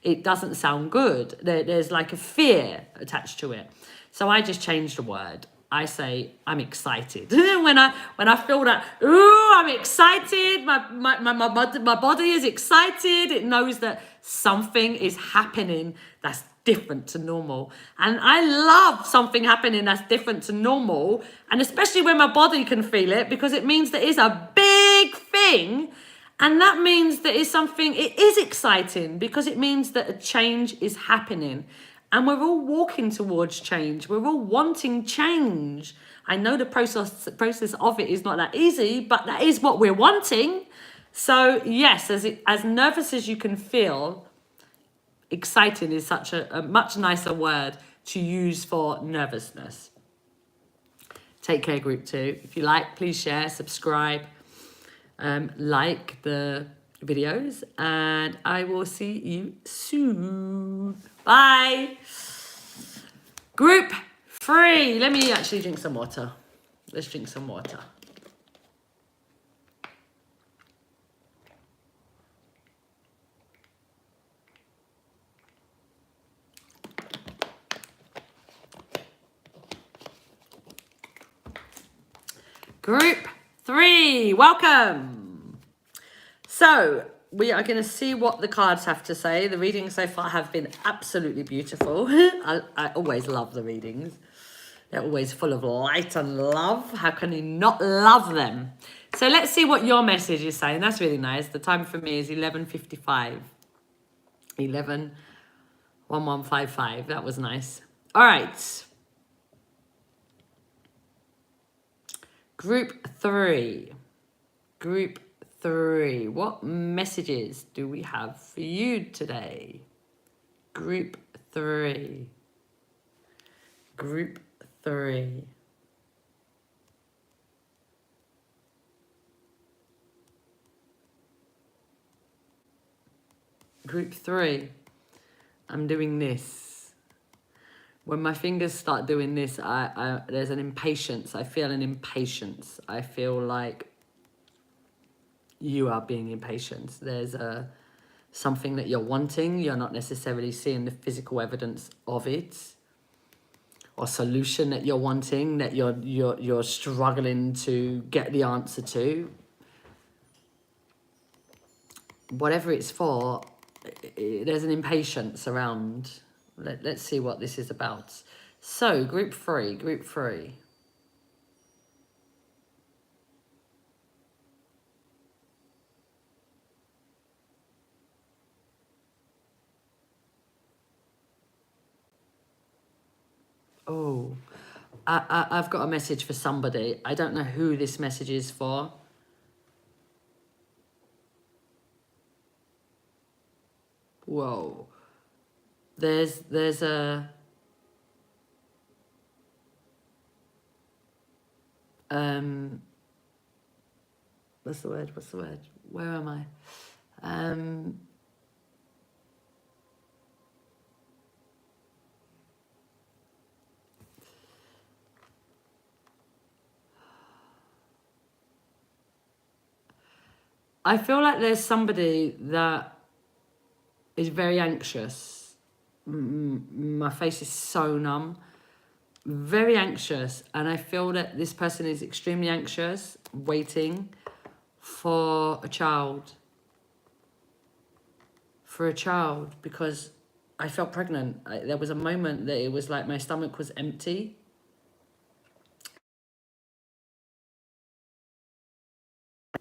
it doesn't sound good. There's like a fear attached to it. So I just changed the word. I say, I'm excited. when I feel that, ooh, I'm excited, my body is excited, it knows that something is happening that's different to normal. And I love something happening that's different to normal, and especially when my body can feel it, because it means that it's a big thing. And that means that it's something, it is exciting, because it means that a change is happening. And we're all walking towards change. We're all wanting change. I know the process of it is not that easy, but that is what we're wanting. So yes, as nervous as you can feel, exciting is such a much nicer word to use for nervousness. Take care, group 2. If you like, please share, subscribe, like the videos, and I will see you soon. Bye. Group 3. Let me actually drink some water. Let's drink some water. Group 3, welcome. So we are going to see what the cards have to say. The readings so far have been absolutely beautiful. I always love the readings. They're always full of light and love. How can you not love them? So let's see what your message is saying. That's really nice. The time for me is 11:55. 11:1155. That was nice. All right. Group 3. Group 3. What messages do we have for you today? Group 3. Group 3. Group 3. I'm doing this. When my fingers start doing this, there's an impatience. I feel an impatience. I feel like you are being impatient. There's something that you're wanting. You're not necessarily seeing the physical evidence of it, or solution that you're wanting, that you're struggling to get the answer to. Whatever it's for, there's an impatience around. Let's see what this is about. So, group 3. I've got a message for somebody. I don't know who this message is for. Whoa. There's a what's the word? Where am I? I feel like there's somebody that is very anxious. My face is so numb. Very anxious. And I feel that this person is extremely anxious, waiting for a child. Because I felt pregnant. There was a moment that it was like my stomach was empty.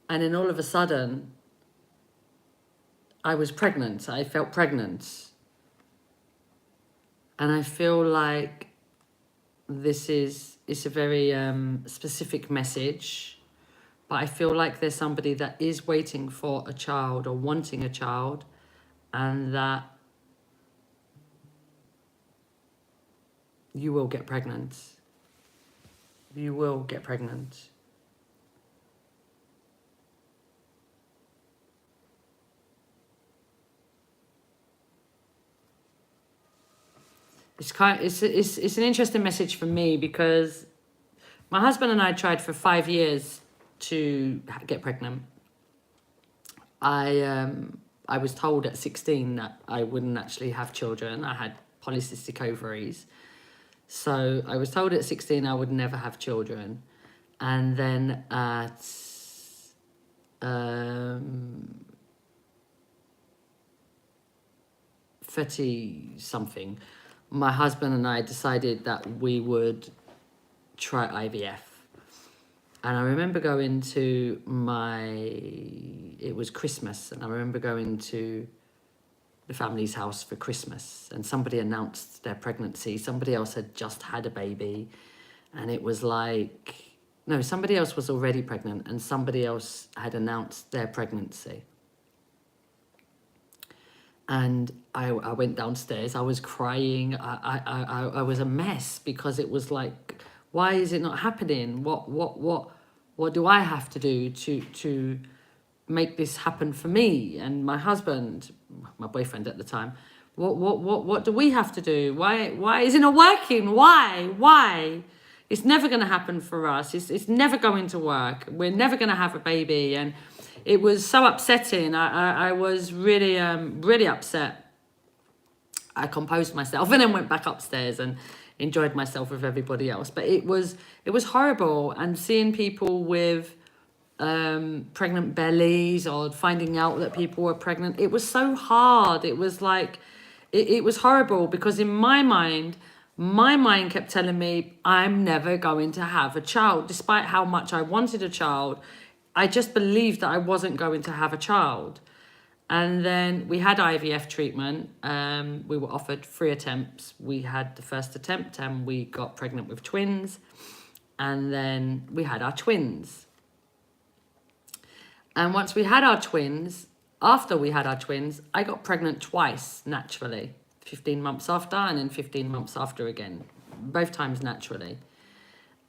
And then all of a sudden, I was pregnant. I felt pregnant. And I feel like it's a very specific message. But I feel like there's somebody that is waiting for a child or wanting a child, and that you will get pregnant. You will get pregnant. It's an interesting message for me, because my husband and I tried for 5 years to get pregnant. I was told at 16 that I wouldn't actually have children. I had polycystic ovaries. So I was told at 16 I would never have children. And then at 30 something, my husband and I decided that we would try IVF. And I remember going to it was Christmas, and I remember going to the family's house for Christmas, and somebody announced their pregnancy. Somebody else had just had a baby, and it was like, no, somebody else was already pregnant, and somebody else had announced their pregnancy. And I went downstairs. I was crying. I was a mess, because it was like, why is it not happening? What do I have to do to make this happen for me and my husband, my boyfriend at the time? What do we have to do? Why is it not working? Why? It's never going to happen for us. It's never going to work. We're never going to have a baby. And it was so upsetting. I was really, really upset. I composed myself and then went back upstairs and enjoyed myself with everybody else. But it was horrible. And seeing people with pregnant bellies, or finding out that people were pregnant, it was so hard. It was like, it was horrible, because in my mind kept telling me I'm never going to have a child. Despite how much I wanted a child, I just believed that I wasn't going to have a child. And then we had IVF treatment. We were offered 3 attempts. We had the first attempt and we got pregnant with twins. And then we had our twins. And once we had our twins, after we had our twins, I got pregnant twice naturally. 15 months after, and then 15 months after again. Both times naturally.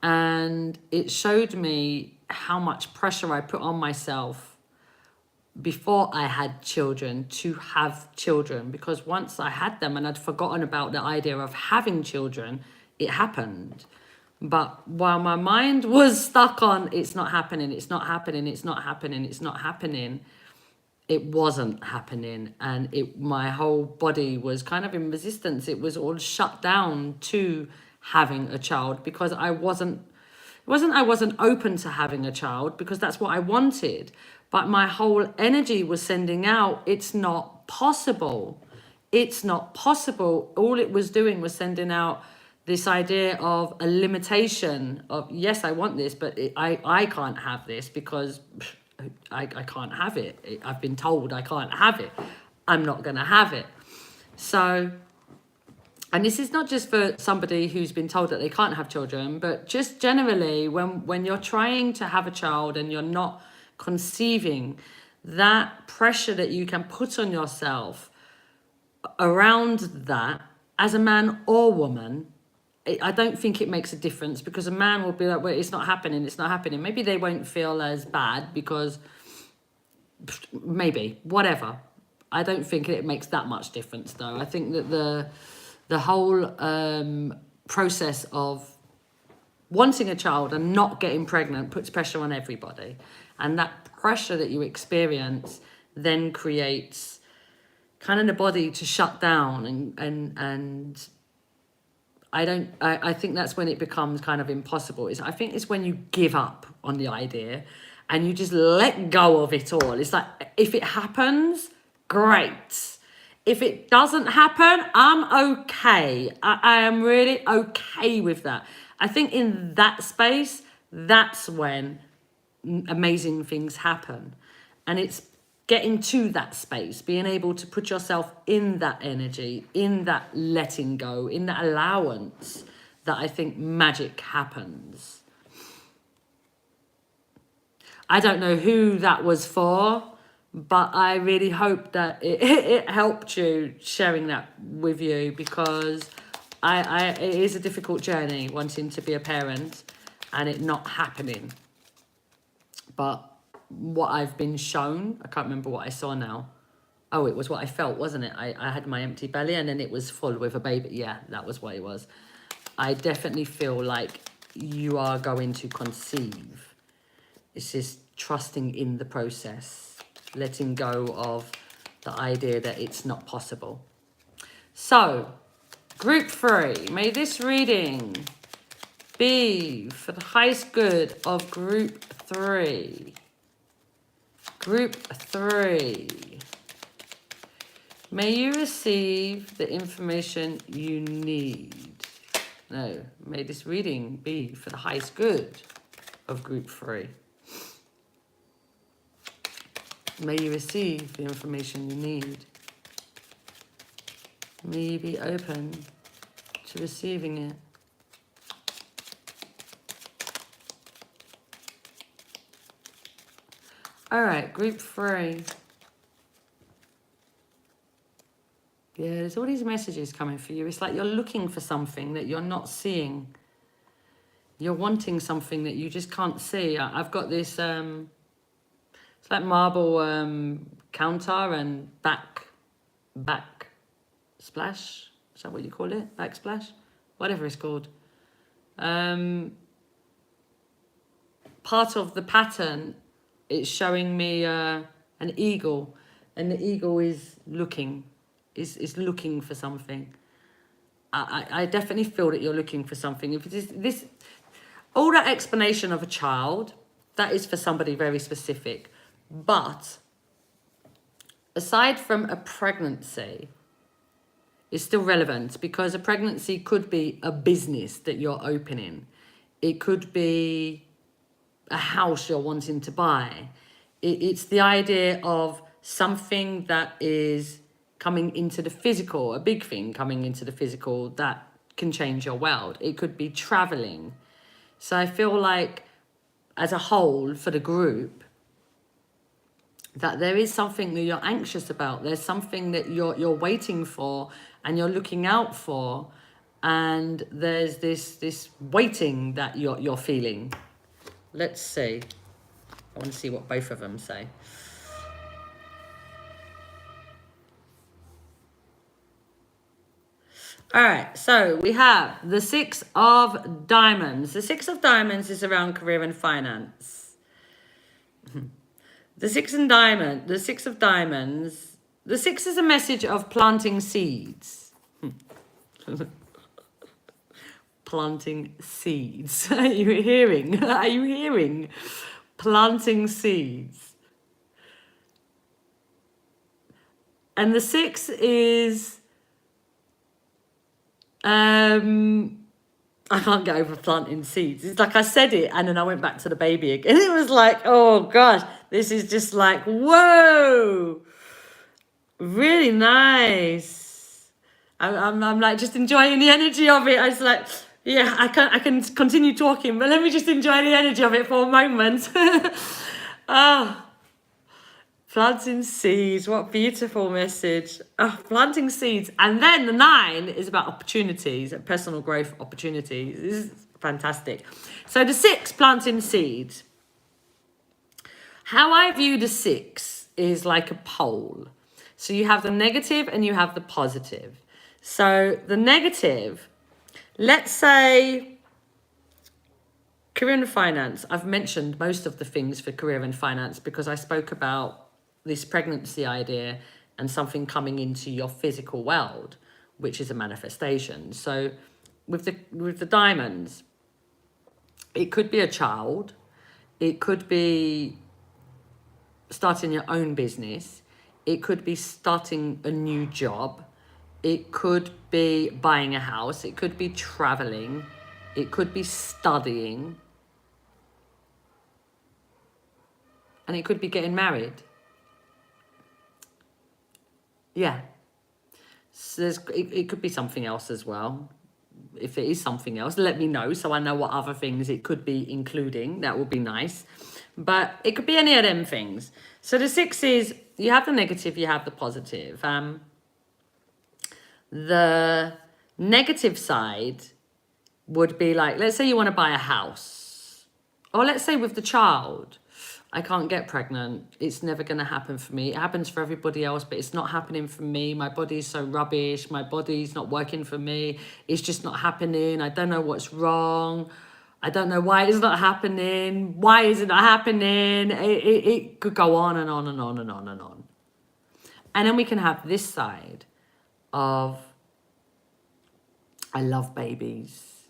And it showed me how much pressure I put on myself before I had children to have children. Because once I had them and I'd forgotten about the idea of having children, it happened. But while my mind was stuck on it's not happening, it's not happening, it's not happening, it's not happening, it wasn't happening. And my whole body was kind of in resistance. It was all shut down to having a child, because I wasn't open to having a child, because that's what I wanted. But my whole energy was sending out, it's not possible. It's not possible. All it was doing was sending out this idea of a limitation of, yes, I want this, but I can't have this, because I can't have it. I've been told I can't have it. I'm not going to have it. So and this is not just for somebody who's been told that they can't have children, but just generally when you're trying to have a child and you're not conceiving, that pressure that you can put on yourself around that, as a man or woman, I don't think it makes a difference, because a man will be like, well, it's not happening, it's not happening. Maybe they won't feel as bad because maybe, whatever. I don't think it makes that much difference though. I think that the whole process of wanting a child and not getting pregnant puts pressure on everybody. And that pressure that you experience then creates kind of the body to shut down, and I think that's when it becomes kind of impossible. I think it's when you give up on the idea and you just let go of it all. It's like, if it happens, great. If it doesn't happen, I'm okay. I am really okay with that. I think in that space, that's when amazing things happen. And it's getting to that space, being able to put yourself in that energy, in that letting go, in that allowance, that I think magic happens. I don't know who that was for, but I really hope that it helped you, sharing that with you, because it is a difficult journey wanting to be a parent and it not happening. But what I've been shown, I can't remember what I saw now. Oh, it was what I felt, wasn't it? I had my empty belly and then it was full with a baby. Yeah, that was what it was. I definitely feel like you are going to conceive. It's just trusting in the process, letting go of the idea that it's not possible. So, group 3, may this reading be for the highest good of group 3. Group 3. May you receive the information you need. No, may this reading be for the highest good of group 3. May you receive the information you need. May you be open to receiving it. All right, group 3. Yeah, there's all these messages coming for you. It's like you're looking for something that you're not seeing. You're wanting something that you just can't see. I've got this, it's like marble counter and back splash. Is that what you call it? Backsplash? Whatever it's called. Part of the pattern, it's showing me an eagle, and the eagle is looking, is looking for something. I definitely feel that you're looking for something. If it is this, all that explanation of a child, that is for somebody very specific. But aside from a pregnancy, it's still relevant, because a pregnancy could be a business that you're opening. It could be a house you're wanting to buy. It's the idea of something that is coming into the physical, a big thing coming into the physical that can change your world. It could be traveling. So I feel like as a whole for the group, that there is something that you're anxious about. There's something that you're waiting for and you're looking out for. And there's this waiting that you're feeling. Let's see. I want to see what both of them say. All right, so we have the 6 of Diamonds. The 6 of Diamonds is around career and finance. The 6 of Diamonds, the 6 is a message of planting seeds. Planting seeds. Are you hearing? Are you hearing? Planting seeds. And the 6 is, I can't get over planting seeds. It's like I said it and then I went back to the baby again. It was like, oh gosh, this is just like, whoa, really nice. I'm like just enjoying the energy of it. I was like, yeah, I can continue talking, but let me just enjoy the energy of it for a moment. Ah, planting seeds, what beautiful message. Planting seeds. And then the 9 is about opportunities, personal growth opportunities. This is fantastic. So the 6, planting seeds. How I view the 6 is like a pole. So you have the negative and you have the positive. So the negative, let's say career and finance. I've mentioned most of the things for career and finance because I spoke about this pregnancy idea and something coming into your physical world, which is a manifestation. So with the diamonds, it could be a child, it could be starting your own business, it could be starting a new job, it could be buying a house, it could be traveling, it could be studying, and it could be getting married. Yeah. So it could be something else as well. If it is something else, let me know so I know what other things it could be including. That would be nice. But it could be any of them things. So the 6 is, you have the negative, you have the positive. The negative side would be like, let's say you want to buy a house. Or let's say with the child, I can't get pregnant. It's never going to happen for me. It happens for everybody else, but it's not happening for me. My body's so rubbish. My body's not working for me. It's just not happening. I don't know what's wrong. I don't know why it's not happening. Why is it not happening? It could go on and on and on and on and on. And then we can have this side of, I love babies.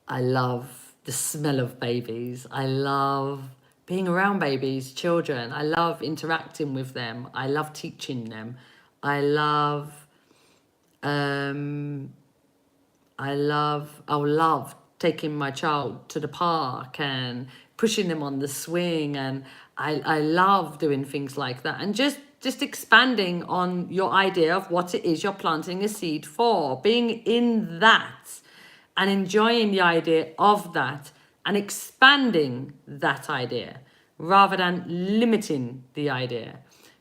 I love the smell of babies. I love being around babies, children. I love interacting with them. I love teaching them. I love taking my child to the park and pushing them on the swing. And I love doing things like that. And just expanding on your idea of what it is you're planting a seed for. Being in that and enjoying the idea of that and expanding that idea rather than limiting the idea.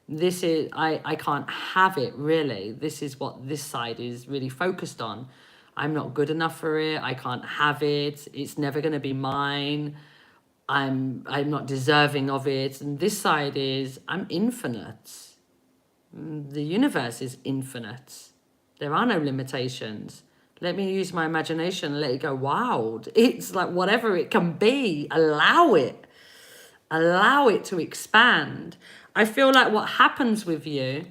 This is, I can't have it really. This is what this side is really focused on. I'm not good enough for it. I can't have it. It's never going to be mine. I'm not deserving of it. And this side is, I'm infinite. The universe is infinite. There are no limitations. Let me use my imagination and let it go wild. It's like whatever it can be, allow it. Allow it to expand. I feel like what happens with you,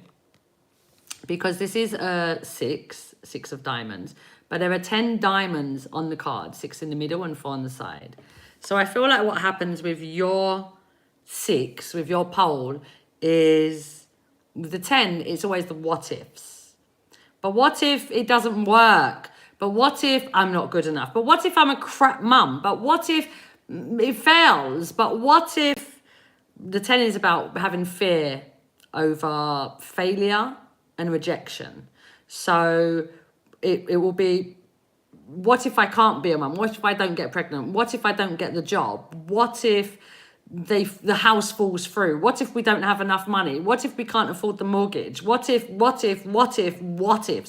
because this is a 6 of diamonds, but there are 10 diamonds on the card, 6 in the middle and 4 on the side. So I feel like what happens with your 6, with your pole, is with the 10, it's always the what ifs. But what if it doesn't work? But what if I'm not good enough? But what if I'm a crap mum? But what if it fails? But what if the 10 is about having fear over failure and rejection? So it will be, what if I can't be a mum? What if I don't get pregnant? What if I don't get the job? What if the house falls through? What if we don't have enough money? What if we can't afford the mortgage? What ifs?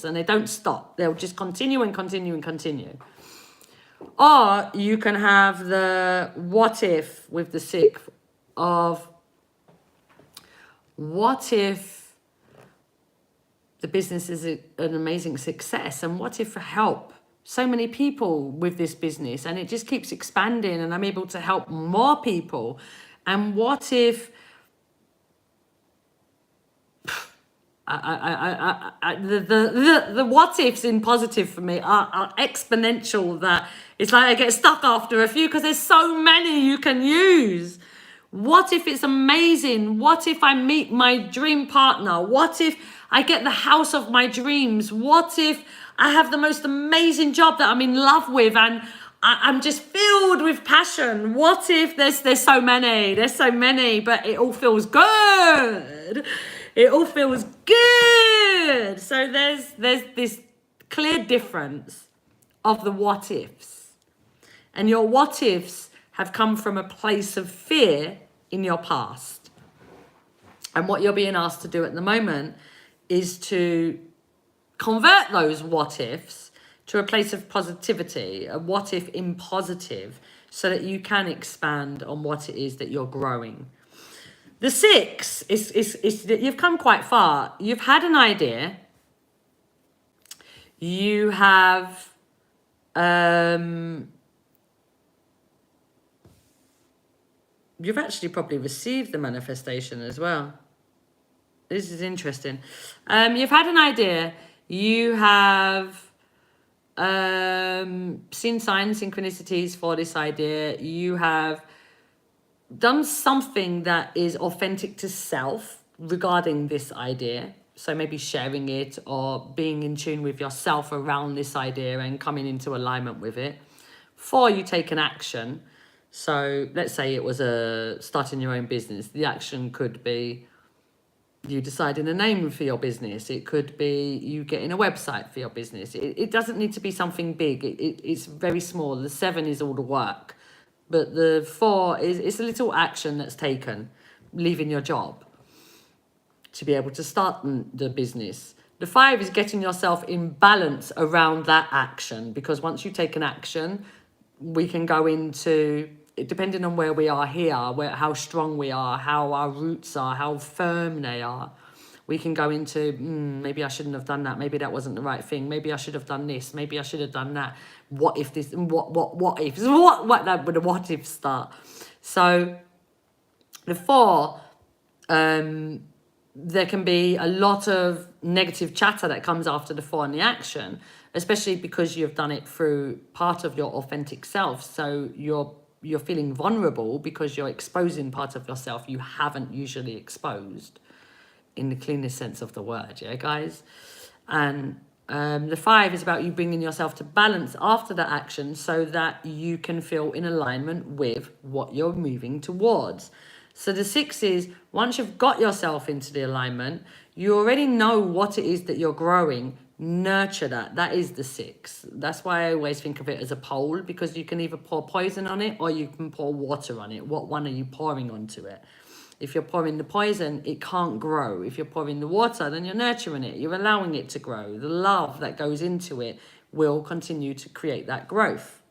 And they don't stop. They'll just continue and continue and continue. Or you can have the what if with the 6 of, what if the business is an amazing success? And what if I help so many people with this business and it just keeps expanding and I'm able to help more people? And what if the what ifs in positive for me are exponential, that it's like I get stuck after a few because there's so many you can use. What if it's amazing? What if I meet my dream partner? What if I get the house of my dreams? What if I have the most amazing job that I'm in love with and I'm just filled with passion? What if there's so many, but it all feels good. It all feels good. good. So there's this clear difference of the what ifs. And your what ifs have come from a place of fear in your past. And what you're being asked to do at the moment is to convert those what ifs to a place of positivity, a what if in positive, so that you can expand on what it is that you're growing. The 6 is that you've come quite far. You've had an idea. You have you've actually probably received the manifestation as well. This is interesting. You've had an idea. You have seen signs, synchronicities for this idea. You have done something that is authentic to self regarding this idea. So maybe sharing it or being in tune with yourself around this idea and coming into alignment with it. 4, you take an action. So let's say it was starting your own business. The action could be you deciding a name for your business. It could be you getting a website for your business. It doesn't need to be something big. It's very small. The 7 is all the work. But the 4 it's a little action that's taken, leaving your job to be able to start the business. The 5 is getting yourself in balance around that action, because once you take an action, we can go into, depending on where we are here, how strong we are, how our roots are, how firm they are, we can go into, maybe I shouldn't have done that. Maybe that wasn't the right thing. Maybe I should have done this. Maybe I should have done that. What if this, what if, that would the what if start. So the 4, there can be a lot of negative chatter that comes after the 4 and the action, especially because you've done it through part of your authentic self. So you're feeling vulnerable because you're exposing part of yourself you haven't usually exposed, in the cleanest sense of the word, yeah, guys? And the 5 is about you bringing yourself to balance after that action so that you can feel in alignment with what you're moving towards. So the 6 is, once you've got yourself into the alignment, you already know what it is that you're growing. Nurture that. That is the 6. That's why I always think of it as a pole, because you can either pour poison on it or you can pour water on it. What one are you pouring onto it? If you're pouring the poison, it can't grow. If you're pouring the water, then you're nurturing it. You're allowing it to grow. The love that goes into it will continue to create that growth.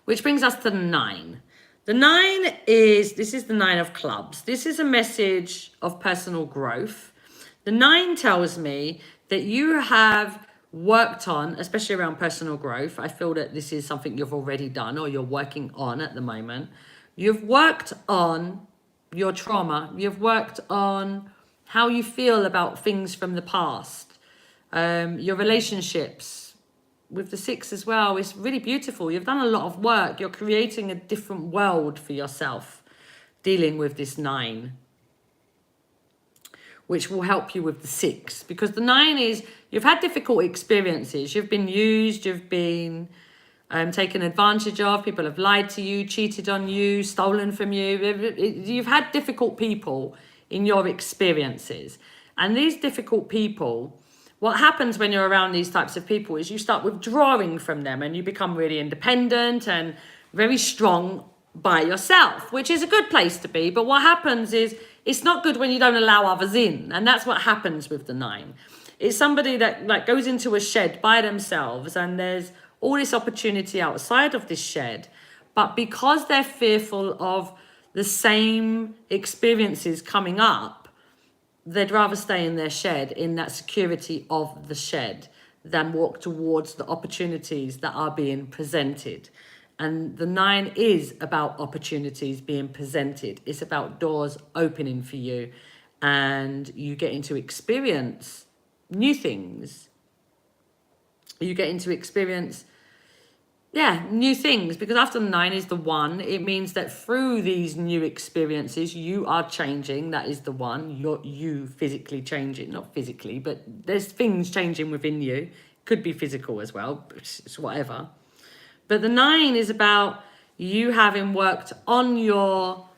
Which brings us to the 9. The 9 is, this is the 9 of clubs. This is a message of personal growth. The 9 tells me that you have worked on, especially around personal growth. I feel that this is something you've already done or you're working on at the moment. You've worked on your trauma. You've worked on how you feel about things from the past. Your relationships with the 6 as well. It's really beautiful. You've done a lot of work. You're creating a different world for yourself, dealing with this 9, which will help you with the 6. Because the 9 is, you've had difficult experiences. You've been used. You've been taken advantage of. People have lied to you, cheated on you, stolen from you. You've had difficult people in your experiences. And these difficult people, what happens when you're around these types of people is you start withdrawing from them and you become really independent and very strong by yourself, which is a good place to be. But what happens is it's not good when you don't allow others in. And that's what happens with the 9. It's somebody that like goes into a shed by themselves and there's all this opportunity outside of this shed. But because they're fearful of the same experiences coming up, they'd rather stay in their shed, in that security of the shed, than walk towards the opportunities that are being presented. And the 9 is about opportunities being presented. It's about doors opening for you and you getting to experience new things. You getting to experience new things, because after the 9 is the 1. It means that through these new experiences, you are changing. That is the 1. You physically changing, not physically, but there's things changing within you. Could be physical as well, it's whatever. But the 9 is about you having worked on your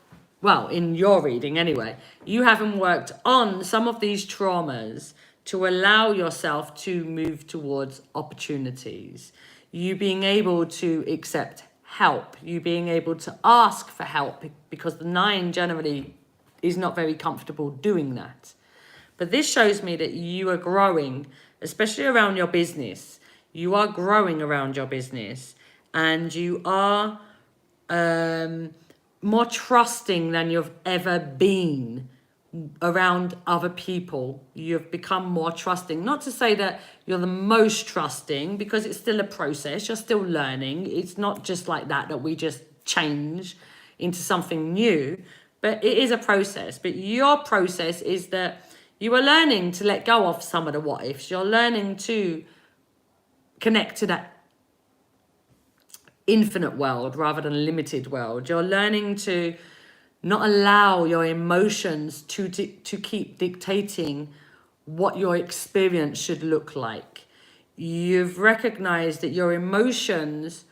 well, in your reading anyway, you haven't worked on some of these traumas to allow yourself to move towards opportunities. You being able to accept help, you being able to ask for help, because the 9 generally is not very comfortable doing that. But this shows me that you are growing, especially around your business. You are growing around your business, and you are more trusting than you've ever been around other people. You've become more trusting. Not to say that you're the most trusting, because it's still a process. You're still learning. It's not just like that we just change into something new, but it is a process. But your process is that you are learning to let go of some of the what ifs. You're learning to connect to that infinite world rather than limited world. You're learning to not allow your emotions to keep dictating what your experience should look like. You've recognized that your emotions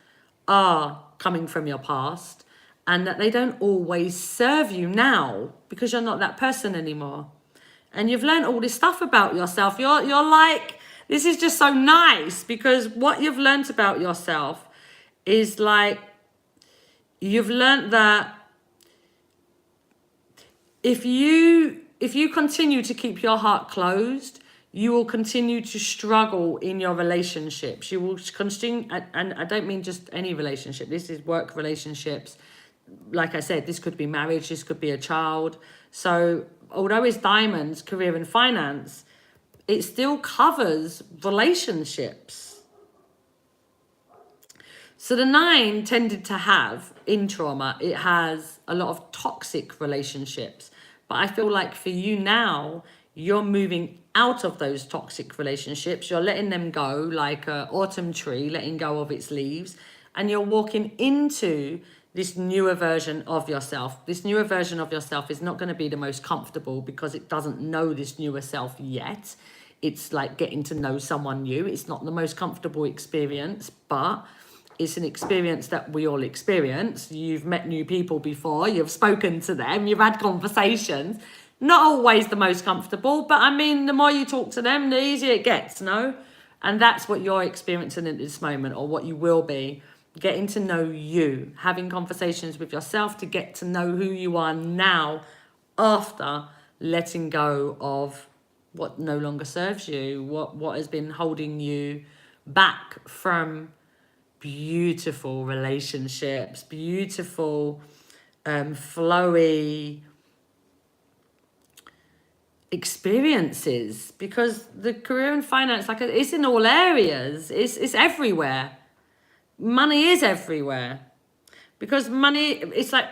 are coming from your past, and that they don't always serve you now because you're not that person anymore. And you've learned all this stuff about yourself. You're like, this is just so nice, because what you've learned about yourself is like, you've learned that if you continue to keep your heart closed, you will continue to struggle in your relationships. You will continue, and I don't mean just any relationship. This is work relationships. Like I said, this could be marriage, this could be a child. So although it's diamonds, career and finance, it still covers relationships. So the 9 tended to have, in trauma, it has a lot of toxic relationships. But I feel like for you now, you're moving out of those toxic relationships. You're letting them go like an autumn tree, letting go of its leaves. And you're walking into this newer version of yourself. This newer version of yourself is not going to be the most comfortable, because it doesn't know this newer self yet. It's like getting to know someone new. It's not the most comfortable experience, but it's an experience that we all experience. You've met new people before, you've spoken to them, you've had conversations. Not always the most comfortable, but I mean, the more you talk to them, the easier it gets, no? And that's what you're experiencing at this moment, or what you will be. Getting to know you, having conversations with yourself to get to know who you are now, after letting go of what no longer serves you, what has been holding you back from beautiful relationships, beautiful, flowy experiences. Because the career and finance, like, it's in all areas. It's everywhere. Money is everywhere, because money, it's like,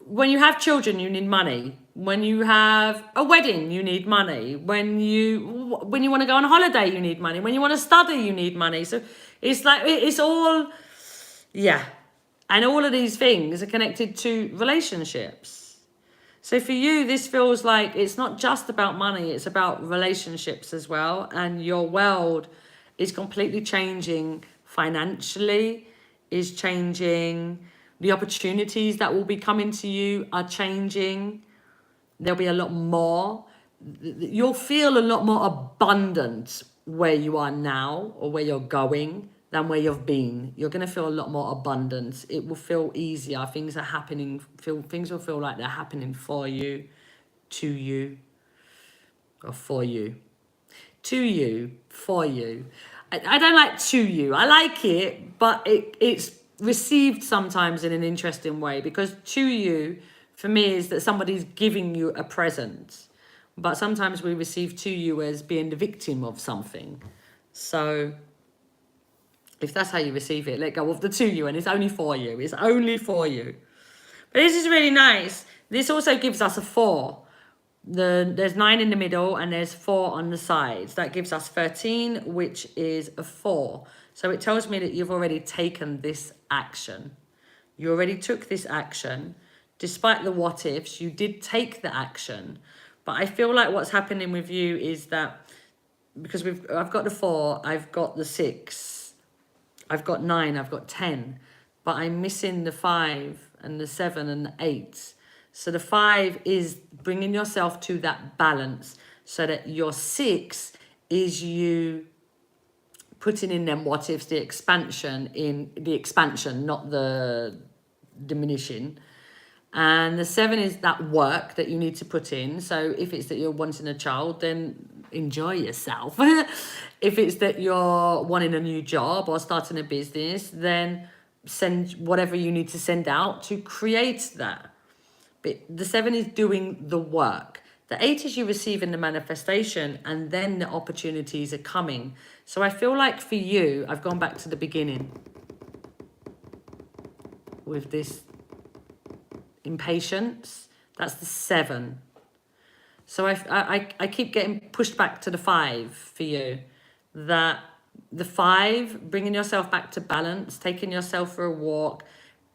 when you have children, you need money. When you have a wedding, you need money. When you want to go on holiday, you need money. When you want to study, you need money. So it's like, it's all, yeah. And all of these things are connected to relationships. So for you, this feels like it's not just about money, it's about relationships as well. And your world is completely changing financially, is changing. The opportunities that will be coming to you are changing. There'll be a lot more. You'll feel a lot more abundant where you are now, or where you're going, than where you've been. You're going to feel a lot more abundance. It will feel easier. Things are happening. Things will feel like they're happening for you, to you, or for you. To you, for you. I don't like to you. I like it, but it's received sometimes in an interesting way, because to you, for me, is that somebody's giving you a present. But sometimes we receive to you as being the victim of something. So if that's how you receive it, let go of the to you, and it's only for you. It's only for you. But this is really nice. This also gives us a 4. There's 9 in the middle, and there's 4 on the sides. That gives us 13, which is a 4. So it tells me that you've already taken this action. You already took this action. Despite the what ifs, you did take the action. But I feel like what's happening with you is that, because I've got the 4, I've got the 6, I've got 9, I've got 10, but I'm missing the 5 and the 7 and the 8. So the 5 is bringing yourself to that balance, so that your 6 is you putting in them what ifs, the expansion, not the diminishing. And the 7 is that work that you need to put in. So if it's that you're wanting a child, then enjoy yourself. If it's that you're wanting a new job or starting a business, then send whatever you need to send out to create that. But the 7 is doing the work. The 8 is you receiving the manifestation, and then the opportunities are coming. So I feel like for you, I've gone back to the beginning with this impatience. That's the 7. So I keep getting pushed back to the 5 for you. That the 5, bringing yourself back to balance, taking yourself for a walk,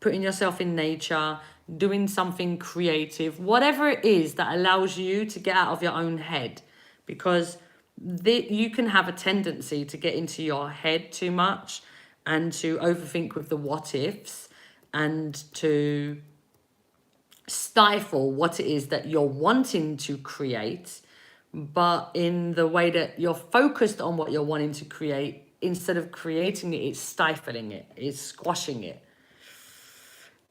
putting yourself in nature, doing something creative, whatever it is that allows you to get out of your own head. Because you can have a tendency to get into your head too much and to overthink with the what ifs and to stifle what it is that you're wanting to create, but in the way that you're focused on what you're wanting to create, instead of creating it, it's stifling it, it's squashing it.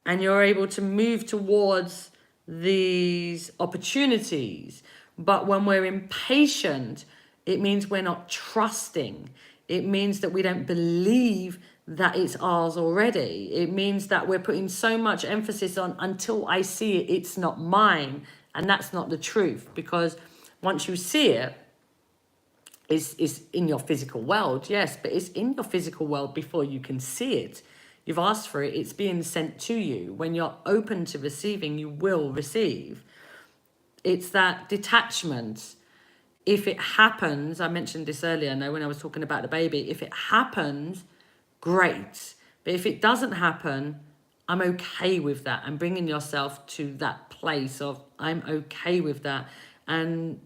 And you're able to move towards these opportunities. But when we're impatient, it means we're not trusting. It means that we don't believe that it's ours already. It means that we're putting so much emphasis on until I see it, it's not mine. And that's not the truth, because once you see it, it's in your physical world, yes, but it's in your physical world before you can see it. You've asked for it, it's being sent to you. When you're open to receiving, you will receive. It's that detachment. If it happens, I mentioned this earlier, no, when I was talking about the baby, if it happens, great. But if it doesn't happen, I'm okay with that. And bringing yourself to that place of I'm okay with that. And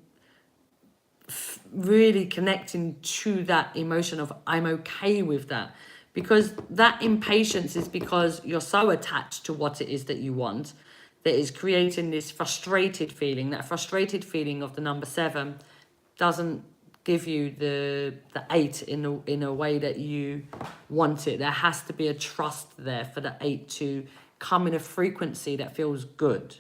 really connecting to that emotion of I'm okay with that. Because that impatience is because you're so attached to what it is that you want that is creating this frustrated feeling. That frustrated feeling of the number 7 doesn't give you the 8 in a way that you want it. There has to be a trust there for the 8 to come in a frequency that feels good.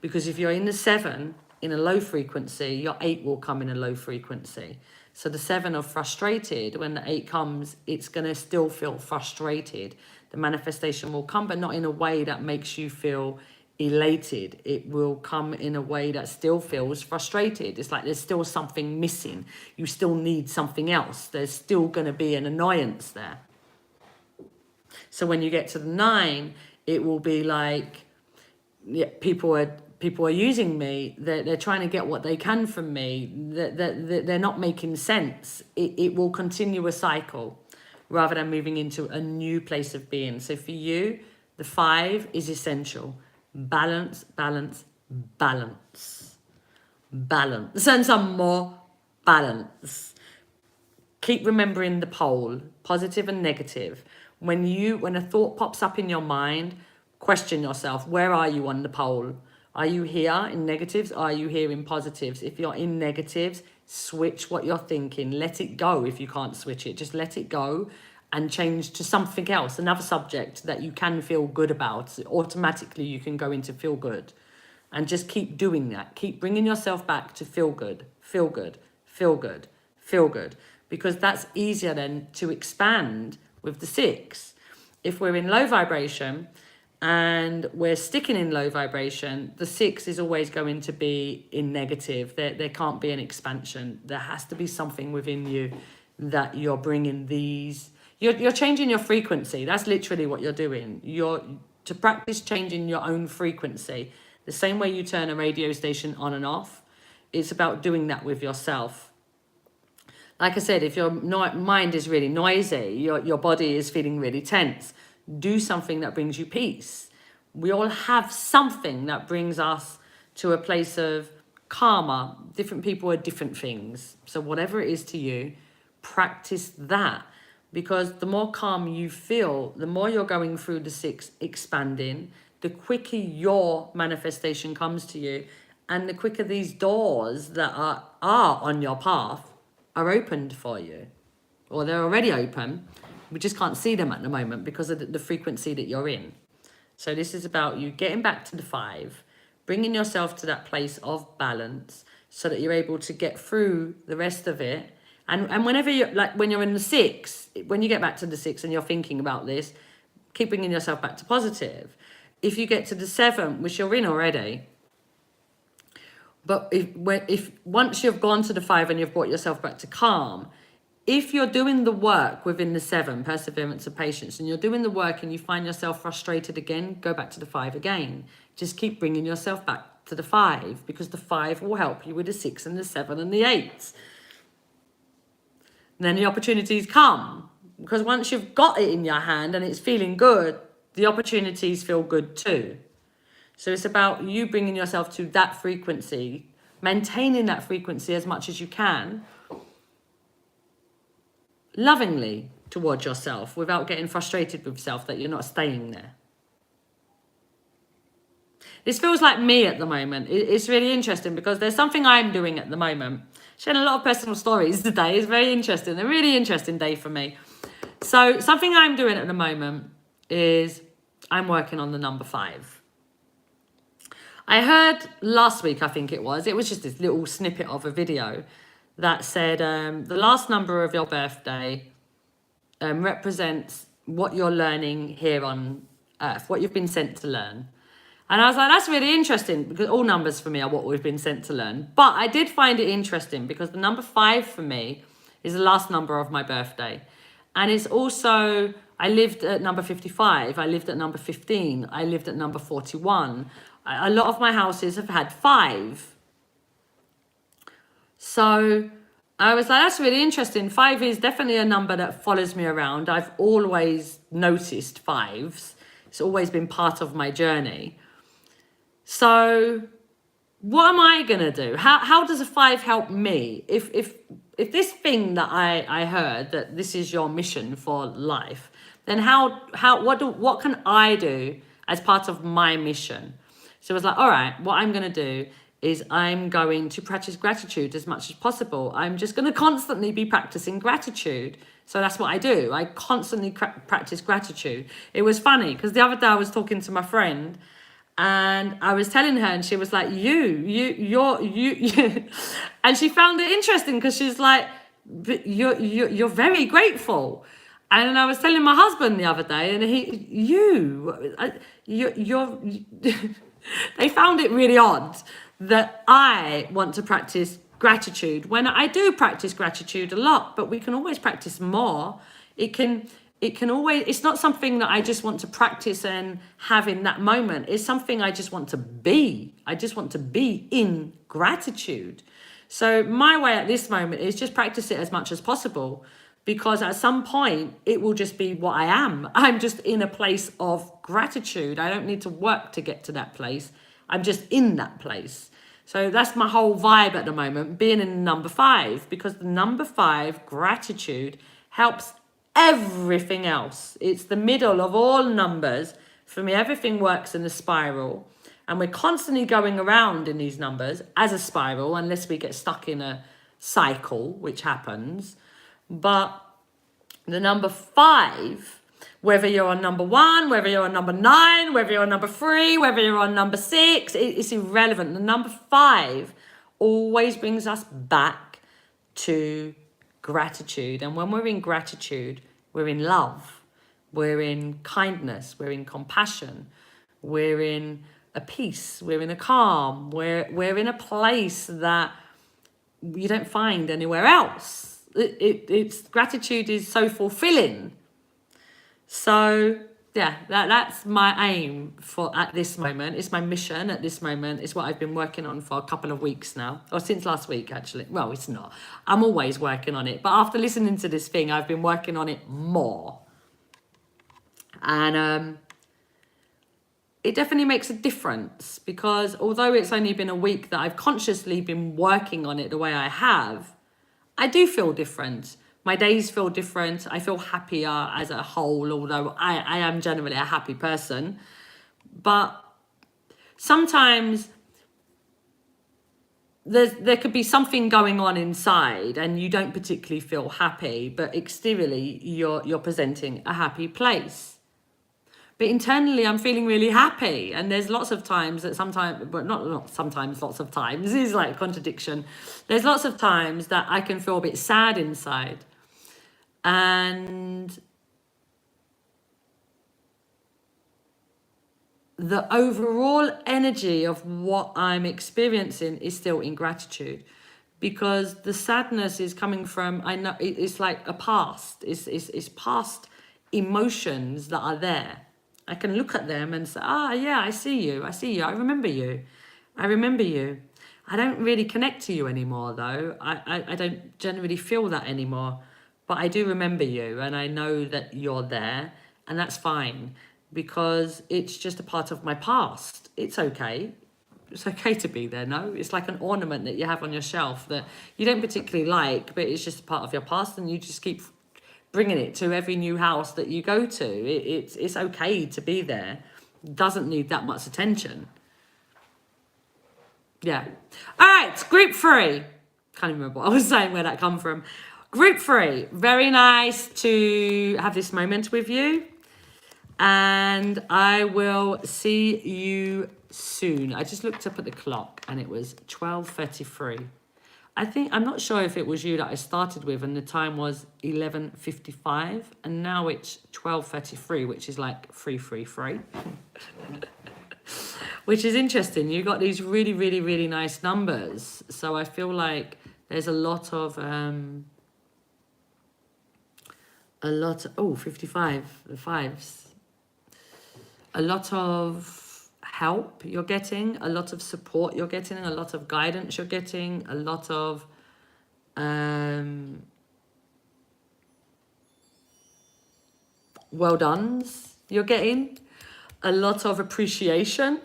Because if you're in the 7 in a low frequency, your 8 will come in a low frequency. So the 7 of frustrated, when the 8 comes, it's going to still feel frustrated. The manifestation will come, but not in a way that makes you feel elated. It will come in a way that still feels frustrated. It's like there's still something missing. You still need something else. There's still going to be an annoyance there. So when you get to the 9, it will be like, yeah, people are using me. They're trying to get what they can from me. They're not making sense. It will continue a cycle rather than moving into a new place of being. So for you, the 5 is essential. Balance, balance, balance. Balance. And some more balance. Keep remembering the pole, positive and negative. When a thought pops up in your mind, question yourself, where are you on the pole? Are you here in negatives? Are you here in positives? If you're in negatives, switch what you're thinking. Let it go if you can't switch it. Just let it go and change to something else, another subject that you can feel good about. Automatically, you can go into feel good. And just keep doing that. Keep bringing yourself back to feel good, feel good, feel good, feel good. Because that's easier then to expand with the 6. If we're in low vibration and we're sticking in low vibration, the 6 is always going to be in negative. There can't be an expansion. There has to be something within you that you're bringing these. You're changing your frequency. That's literally what you're doing. To practice changing your own frequency. The same way you turn a radio station on and off, it's about doing that with yourself. Like I said, if your mind is really noisy, your body is feeling really tense, do something that brings you peace. We all have something that brings us to a place of calmer. Different people are different things. So whatever it is to you, practice that. Because the more calm you feel, the more you're going through the 6 expanding, the quicker your manifestation comes to you, and the quicker these doors that are on your path are opened for you. Or they're already open. We just can't see them at the moment because of the frequency that you're in. So this is about you getting back to the 5, bringing yourself to that place of balance so that you're able to get through the rest of it. And whenever you're, like when you're in the 6, when you get back to the 6 and you're thinking about this, keep bringing yourself back to positive. If you get to the 7, which you're in already, but if once you've gone to the 5 and you've brought yourself back to calm, if you're doing the work within the 7, perseverance and patience, and you're doing the work and you find yourself frustrated again, go back to the 5 again. Just keep bringing yourself back to the 5, because the 5 will help you with the 6 and the 7 and the 8. And then the opportunities come, because once you've got it in your hand and it's feeling good, the opportunities feel good too. So it's about you bringing yourself to that frequency, maintaining that frequency as much as you can, lovingly towards yourself, without getting frustrated with yourself that you're not staying there. This feels like me at the moment. It's really interesting because there's something I'm doing at the moment. Sharing a lot of personal stories today is very interesting. A really interesting day for me. So something I'm doing at the moment is I'm working on the number 5. I heard last week, I think it was just this little snippet of a video that said the last number of your birthday represents what you're learning here on Earth, what you've been sent to learn. And I was like, that's really interesting, because all numbers for me are what we've been sent to learn. But I did find it interesting because the number 5 for me is the last number of my birthday. And it's also, I lived at number 55, I lived at number 15, I lived at number 41. A lot of my houses have had 5. So I was like, that's really interesting. 5 is definitely a number that follows me around. I've always noticed 5s. It's always been part of my journey. So what am I going to do? How does a 5 help me? If this thing that I heard, that this is your mission for life, then what can I do as part of my mission? So I was like, all right, what I'm going to do is I'm going to practice gratitude as much as possible. I'm just going to constantly be practicing gratitude. So that's what I do. I constantly practice gratitude. It was funny because the other day I was talking to my friend and I was telling her, and she was like, you're and she found it interesting because she's like, you're very grateful. And I was telling my husband the other day, and you're they found it really odd that I want to practice gratitude when I do practice gratitude a lot, but we can always practice more. It can always, it's not something that I just want to practice and have in that moment. It's something I just want to be. I just want to be in gratitude. So my way at this moment is just practice it as much as possible, because at some point it will just be what I am. I'm just in a place of gratitude. I don't need to work to get to that place. I'm just in that place. So that's my whole vibe at the moment, being in number 5, because the number 5, gratitude, helps everything else. It's the middle of all numbers. For me, everything works in a spiral. And we're constantly going around in these numbers as a spiral, unless we get stuck in a cycle, which happens. But the number 5, whether you're on number 1, whether you're on number 9, whether you're on number 3, whether you're on number 6, it's irrelevant. The number 5 always brings us back to gratitude. And when we're in gratitude, we're in love, we're in kindness, we're in compassion, we're in a peace, we're in a calm, we're in a place that you don't find anywhere else. It's gratitude is so fulfilling. So yeah, that's my aim for at this moment. It's my mission at this moment. It's what I've been working on for a couple of weeks now, or since last week actually. Well, it's not. I'm always working on it, but after listening to this thing, I've been working on it more. And it definitely makes a difference, because although it's only been a week that I've consciously been working on it the way I have, I do feel different. My days feel different. I feel happier as a whole, although I am generally a happy person. But sometimes there could be something going on inside and you don't particularly feel happy, but exteriorly you're presenting a happy place. But internally, I'm feeling really happy. And there's lots of times that sometimes, but not sometimes, lots of times, this is like a contradiction. There's lots of times that I can feel a bit sad inside. And the overall energy of what I'm experiencing is still in gratitude. Because the sadness is coming from, I know, it's like a past. It's past emotions that are there. I can look at them and say, yeah, I see you, I remember you, I don't really connect to you anymore though. I don't generally feel that anymore, but I do remember you and I know that you're there, and that's fine because it's just a part of my past. It's okay. It's okay to be there, no? It's like an ornament that you have on your shelf that you don't particularly like, but it's just a part of your past and you just keep bringing it to every new house that you go to. It's okay to be there. Doesn't need that much attention. Yeah. All right, group 3. Can't even remember what I was saying, where that come from. Group 3. Very nice to have this moment with you. And I will see you soon. I just looked up at the clock and it was 12:33. I'm not sure if it was you that I started with and the time was 11:55 and now it's 12:33, which is like 333. Which is interesting. You got these really, really, really nice numbers. So I feel like there's a lot of 55, the fives. A lot of help you're getting, a lot of support you're getting, a lot of guidance you're getting, a lot of well dones you're getting, a lot of appreciation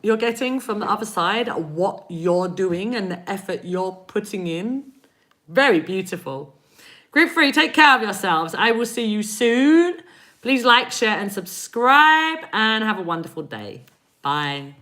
you're getting from the other side, what you're doing and the effort you're putting in. Very beautiful. Group 3, take care of yourselves. I will see you soon. Please like, share and subscribe and have a wonderful day. Bye.